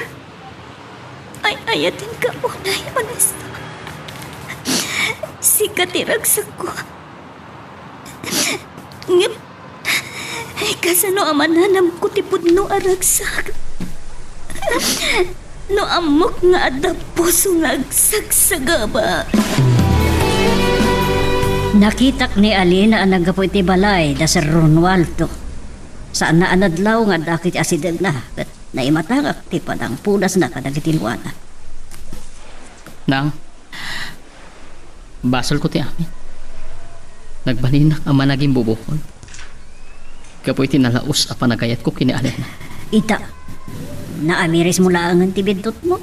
Ay ayatin ka unay, Honesto. Sikatiragsak ko. Ngip, ay kasano amananam ko tipod no aragsak. No amok nga ada puso nga agsagsagaba. Nakitak ni Alena ang nagapo iti balay da Sir Ronaldo. Saan na anadlaw nga dakit asideg na. Kat naimatangak ti padang punas na kadagitiluana. Nang, basol ko ti amin. Nagbalinak ang managing bubukon. Kapoy tinalaos a panagayat ko kini Alena. Ita, naamiris mo lang ang tibidot mo.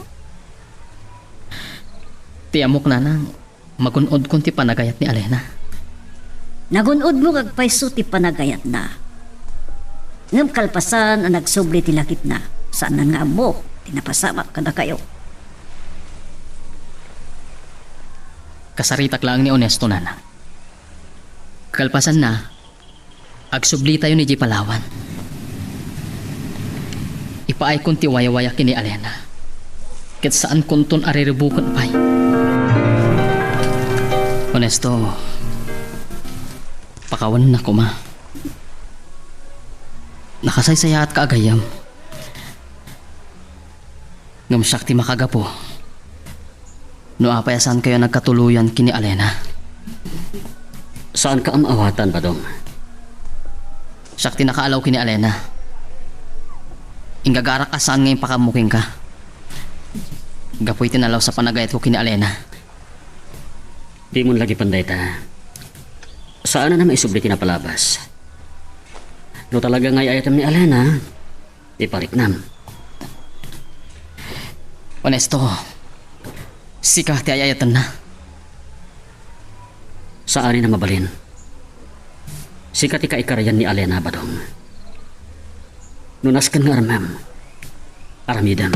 Tiamok nanang, magunod kung ti panagayat ni Alena. Nagunod mo kag paiso ti panagayat na. Ngam kalpasan ang nagsubli ti lakit na. Saan nga amok, tinapasamak ka na kayo. Kasaritak lang ni Honesto nanang. Kalpasan na, agsubli tayo ni G. Palawan. Ipaay kong ti waya-waya kini Alena. Ket saan kunton ariribukon pa'y. Honesto, pakawan na ko ma. Nakasaysaya at kaagayam. Ngamsak ti makagapo. No apayasan kayo nagkatuluyan kini Alena. Saan ka amawatan, Badong? Sakti nakaalaw kini Alena. Ingagarak ka saan ngayon pakamuking ka. Gapoy tinalaw sa panagayat ko kini Alena. Di mo lagi panday ta. Saan na naman isubli tinapalabas? No talaga ngay ayatam ni Alena, ipariknam. Honesto, sika ti ayayatan na. Saan na mabalin? Sikat ika-ikarayan ni Alena, Badong. Nunas kan nga aramam, aramidam.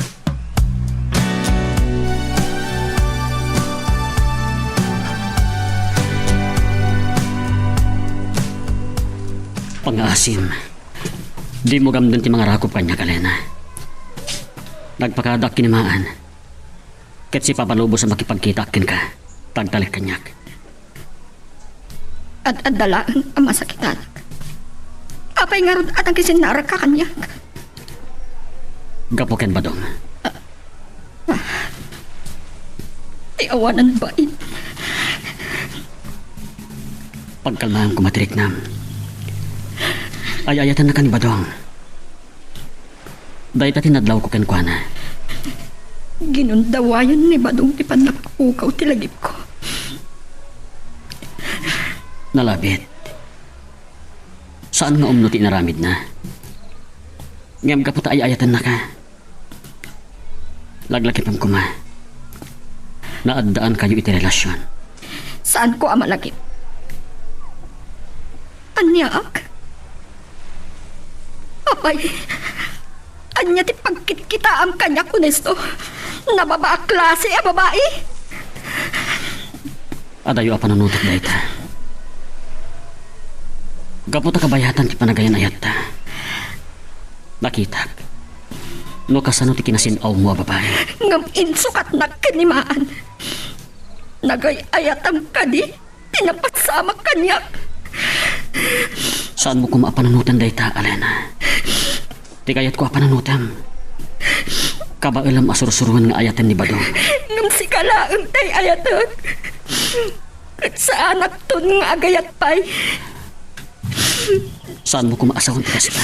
Pang-asim, di mo gamdan ti mga rakop kanya, Alena. Nagpakadak kinimaan. Ket si papalubo sa makipagkita akin ka, tagtalik kanyak. At adalaan ang masakitan. Apay nga ron at ang kisinara ka kanyak. Gapuken, Badong. Iawanan ba in? Pagkalmahan ko matirik nam. Ay ayatan na ka ni Badong. Dahil ta tinadlaw ko kenkwana. Ginundawayan ni Badong ti panapakapukaw ti lagip ko. Nalabit. Saan nga umno ti naramid na? Ngam ka puta ay ayatan na ka. Laglakipam ko ma. Naaddaan kayo iti relasyon. Saan ko ang malagip? Anyak? Apay, anya ti pagkitkita ang kanya kunesto. Nababa klase ang babae. Adayo a pananutok da ita. Gaputa kabayatan ti panagayan ayat ta. Nakitak. No kasano ti kinasinaw mo a babae. Ngam insukat na kanimaan. Nagay ayatang kadi, tinapasamak kanya. Saan mo kumapananutan da ita, Alena? Di kayat ko apananutam. Kabailam asur-suruhan nga ayatan ni Badong. Ngam si kalaang tay ayatan. At sa anak ton nga agayat pay. Saan mo kumaasahon ti kasita?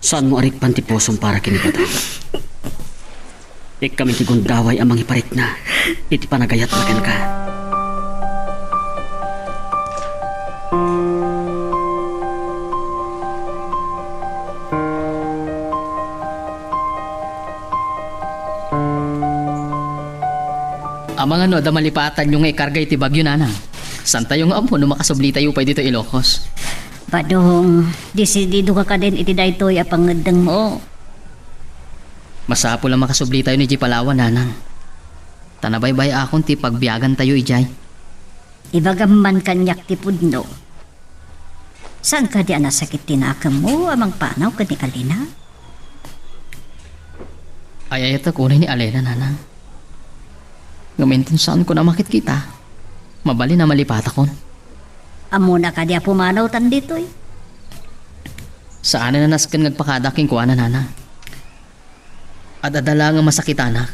Saan mo arik pantiposong para kini Badong? Kami ti gundaway amang iparit na. Iti panagayat na ken ka. Amang ano, ada malipatan yung ikarga iti bagyo nanang. San tayo nga ampo no makasubli tayo pa dito Ilocos. Badong, disidido ka din iti daytoy apangedeng mo. Masapo lang makasubli tayo ni G. Palawan nanang. Tanabaybay akong ti pagbiyagan tayo ijay. Ibagaman kanyak ti pudno. Saan ka di anasakit tinakam mo amang panaw ka ni Alena? Ay ayat ako ni Alena nanang. Ngamintin saan ko na makit kita. Mabali na malipat ako. Amo na ka di pumanaw tan ditoy. Saan na naskan ngagpakadaking kuha na nanang. At adala nga masakitana.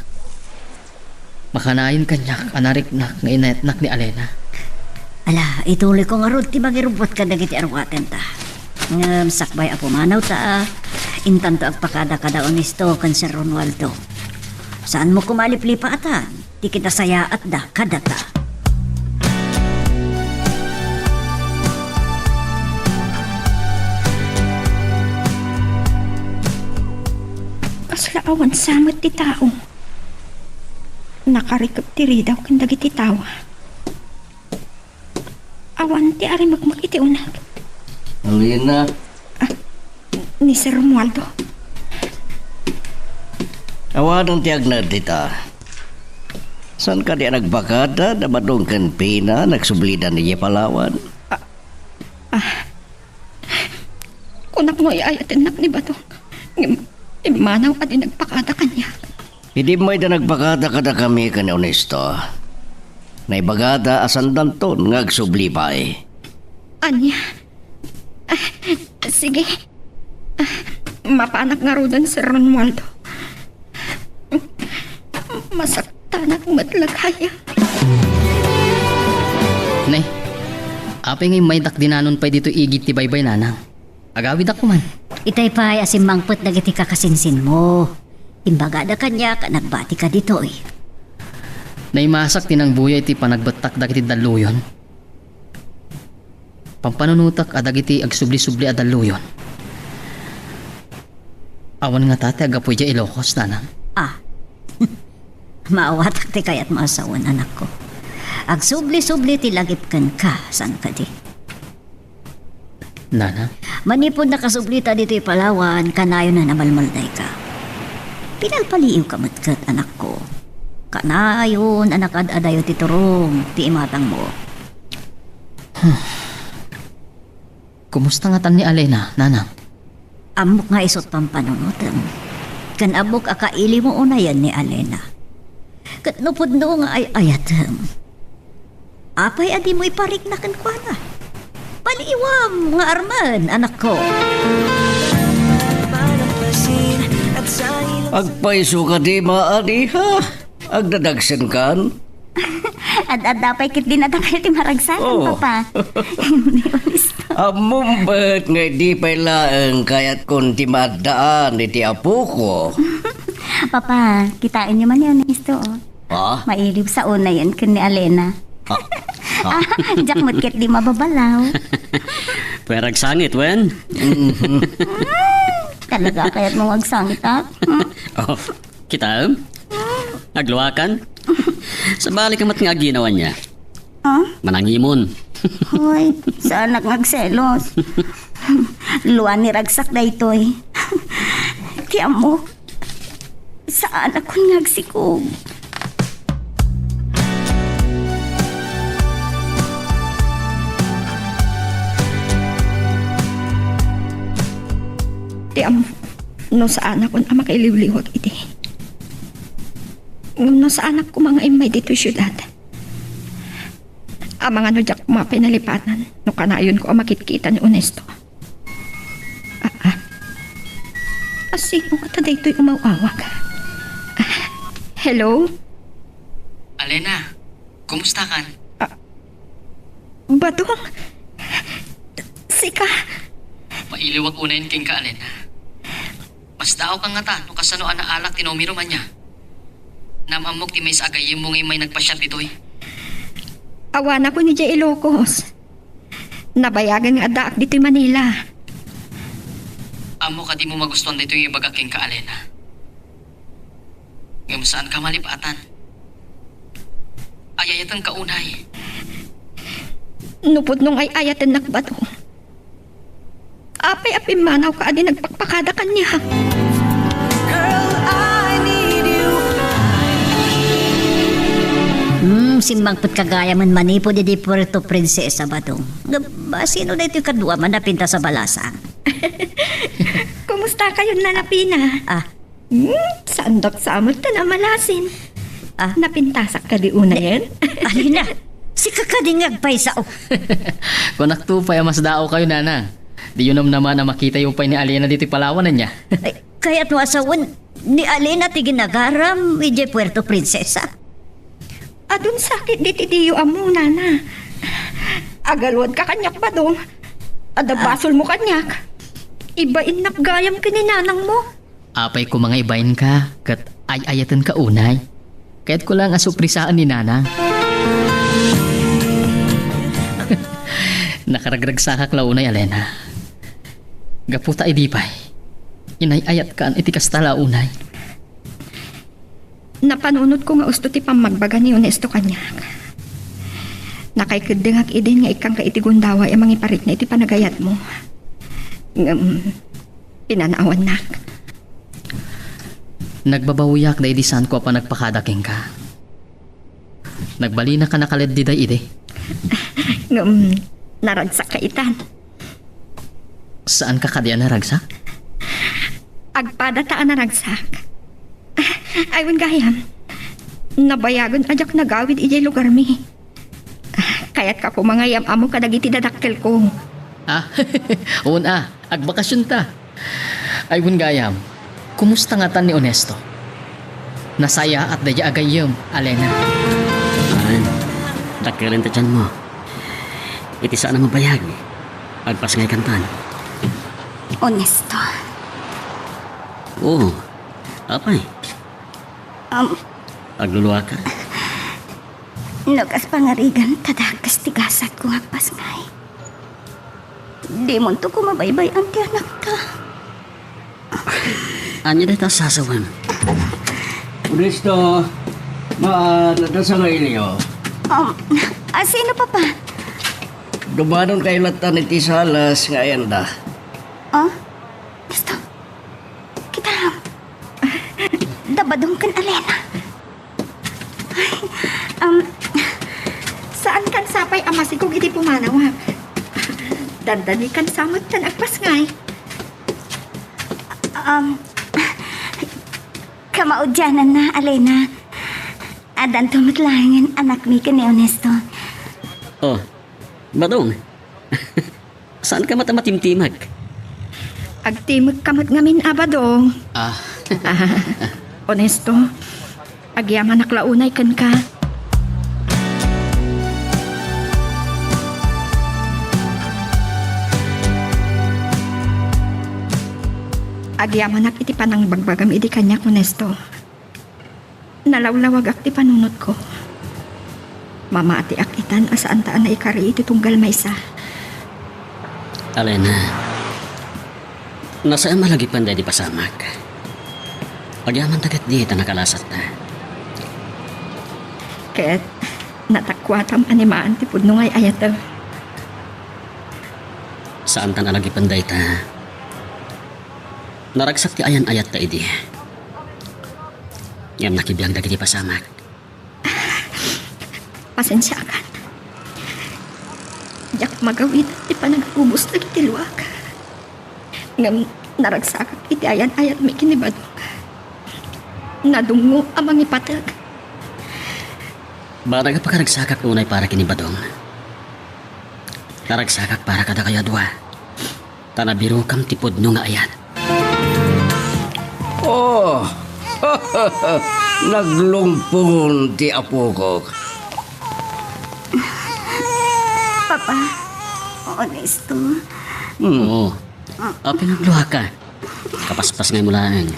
Makanayin kanyak anarik na nga inayatnak ni Alena. Ala, ituloy ko nga rod ti magirubot ka dagiti arwaten ta. Ngam sakbay a pumanaw ta. Intanto agpakada kada onesto kan Sir Ronaldo. Saan mo kumaliplipa atan? Di kita saya at da kadata. Kaslaawan samot ti tao. nakarikap tiri daw kang dagiti tawa. Awan ti ari magmakiti unag. Alina, Ni Sir Romualdo. awan ang tiyag na dita. San ka di nagbakada na madungkan pina nagsublidan niya Palawan? Kunak mo iayatin nak ni Batong. Imanaw at nagpakada kanya. Hindi mo ito nagbakada kada kami ka ni Honesto. Naibagada asan danton ngagsublipay. Anya. Sige. Mapanak nga rodan si Romualdo. Masaktanak matlagaya. Nay, apay ngay may dakdinanon pa dito igit ti baybay nanang. Agawid ako man. Itay pa asim mangput dagiti kakasinsin mo. Imbaga da kanya ka nagbati ka dito eh. Naimasak tinang buya iti panagbatak dagiti daluyon. Pampanunutak adagiti agsubli-subli adaluyon. Awan nga tate agapoy dya Ilocos nanang. Maawatak ti kayat maasawan anak ko. Agsubli-subli ti lagipkan ka, san ka di? Nanang, Manipod nakasublita dito Palawan, kanayo na namalmalday ka. Pinalpaliiw ka matkat, anak ko. Kanayon, anak ad-adayo ti turong, ti imatang mo. kumusta nga tan ni Alena, nanang? Amok nga isot pampanunutan. Kan abok akaili mo unayan ni Alena. Kat nupod no nga ay ayatam. Apay adi mo iparik na kan kwa na. Paliiwam nga arman, anak ko. Agpaiso ka di maani ha? Agdadagsan kan? At dapay kit din ata kayo ti maragsakan, Papa. Hindi honest. Amumbet nga di pailaang kayat kun ti madaan iti apo ko. Papa, kitain niyo man yun, Isto. Ha? Mailib sa una yan kun ni Alena. Jack mutkit di mababalaw. Perag sangit, wen. Talaga kaya't mong agsangit, ha? Oh, kita, agluwakan. Sa balik amat nga ginawa niya. Manangimon. Hoy, saan nagselos? Luan ni ragsak na ito eh. Kaya mo, saan ako nagsikog? Ti am, no sa anak ko na makailiwliwag iti. No sa anak ko mga imay dito syudad. Ang mga no jak mga pinalipanan, no kanayon ko ang makitkita ni Honesto. Sino ka ta dito'y umawawag? Hello? Alena, kumusta kan? Badong? Sika? Mailiwag unayin king ka, Alena. Mas dao kang nga ta, no kasano ana alak tinomiro man niya. Namamok ti may sa agayim mo ngay may nagpasyat dito'y. Awan ako ni Jay Ilocos. Nabayagan nga daak dito'y Manila. Amo ka di mo magustuhan dito yung ibagaking ka, Alena. Ngayon saan ka malipatan? Ayayatan ka unay. Nupod nung ay ayatan nakbato. Apay-apay manaw ka adi nagpakpakada kanya. Simbangput kagaya man manipo di Puerto Princesa ba dong? Sino na ito yung kadua man napinta sa balasang? Kumusta kayo nanapina? Sandok sa amot na malasin. Napintasak ka di una yan? Alina, si kakadingag pa isa Kung naktupay mas dao kayo, Nana. Di yun naman na makita yung pay ni Alena dito palawanan niya. Kaya't mo asawan ni Alena ti ginagaram di Puerto Princesa. Adun sakit diti diyo amo, Nana. Agalwad ka kanyak ba dong? Adabasol mo kanyak. Ibain napgayam ka ni nanang mo. Apay ko mga ibayin ka, kat ay-ayatan ka unay. Kaya't ko lang asuprisaan ni Nana. Nakaragrag sa kaklaunay, Alena. Gaputa idipay. Inay-ayat ka iti kastala unay. Napanunod ko nga usto ti pamagbaga ni Honesto kanya. Nakaikadengak idin nga ikang kaitigundawa yung mga iparit na iti panagayat mo. Pinanaawan na. Nagbabawiyak da idisan ko pa nagpakadaking ka. Nagbali na ka nakaled di day ide. Naragsak ka itan. Saan ka kadiyan naragsak? Agpadataan naragsak. Aywan gayam. Nabayagon ajak nagawid ijay lugar mi. Kaya't ka kumangayam amo kadagiti dadakkel ko. Una, agbakasyon ta. Ayun gayam, kumusta nga tan ni Honesto? Nasaya at daya agayam, Alena. Maan, dakkelin ta dyan mo. Iti saan na mabayag. Agpas ngay kantan. Honesto. Oo, apay. Agluluwa ka. Nagas pangarigan tadagas tigasat ko agpas ngay. Di mo to kumabaybay ang tiyanak ka. Anya dito sasawan. Honesto, nasa nga iliyo. Sino pa pa? Dumanon kayo latan iti salas nga ayanda. Gusto. Kita lang. Dabadong kan Alena. Saan kan sapay amasigog iti pumanawa? Dandani kan samot tan agpas ngay. Kamaudyanan na, Alena. Adan tumatlangan anak mi ka ni Honesto. Oh, Badong. Saan ka matamatimtimag? Agtimag kamot ngamin abadong. Honesto. Agyaman naklaunay kan ka. Agyamanak iti panang bagbagam iti kanya Honesto. Nalawlawag ak ti panunot ko. Mamati ak itan asaan taan na ikari iti tunggal maysa. Alena, nasaan malagi panday di pasamak? Pagyaman tagat di ita nakalasat na. Ket natakwatam animaan ti pudno ngay ayata. Saan ta nalagi panday ta? Naragsak ti ayan ayat ta idi. Ngam nakibiyang dagiti pasamak. Pasensya kan. Jak magawid ti panagubos dagiti luwak. Ngam naragsak iti ayan ayat mi kinibadong. Nadungo amang ipatag. Baraga pa karagsakak unay para kinibadong. Karagsakak para kada kaya dua. Tanabiro kam tipod no nga ayat. Oh, naglumpon ti apo ko. Papa, Honesto. Oo. Pinagluha ka. Kapaspas ngay mulaan.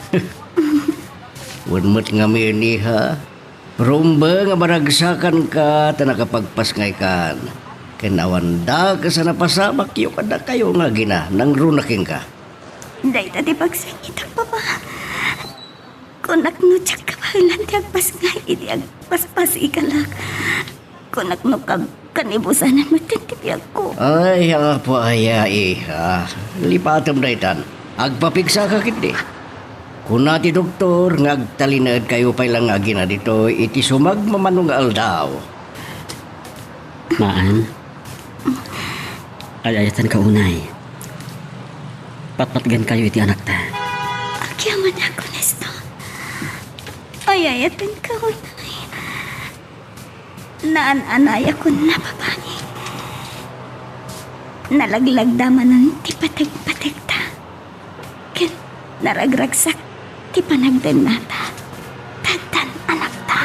Wanmat nga mini ha. Rumba nga maragsakan ka ta nakapagpas ngay kan. Kinawanda ka sa napasamak yung kada kayo nga gina nang runaking ka. Day tati pagsangitang papa. Kunak no tsak kabalan ti agpas nga iti agpas-pas ikalak. Kunak no kanibusanan mo tintipiyag ko. Ay, po aya iha. Lipatam na itan. Agpapigsa ka kiti. Kung nati doktor, ngagtalinad kayo pa lang agi na dito, iti sumag mamanong aldaw. Maan. Ayayatan ka unay. Patpatgan kayo iti anak ta. Agyaman ako, Honesto. Ayayatan ka unay. Naan-anaya ko na babae. Nalaglag daman ng tipatag-patag ta. Ken naragragsak ti panagdan nata. Tagdan anak ta.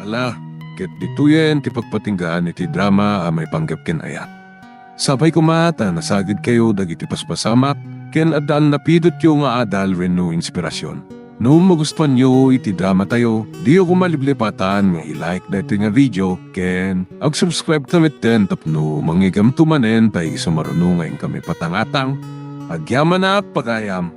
Ala, ket dituyen ti pagpatinggaan iti drama a may panggap ken ayat. Sabay kumata nasagid kayo dagiti paspasamak ken adal napidot yo nga adal wenno inspirasyon. No magustuhan nyo iti drama tayo, di ako maliblipatan nga i-like dati nga video ken ag-subscribe tamit ten tapno mangigam tumanen tayo sumarunungay kami patangatang agyaman na pagayam.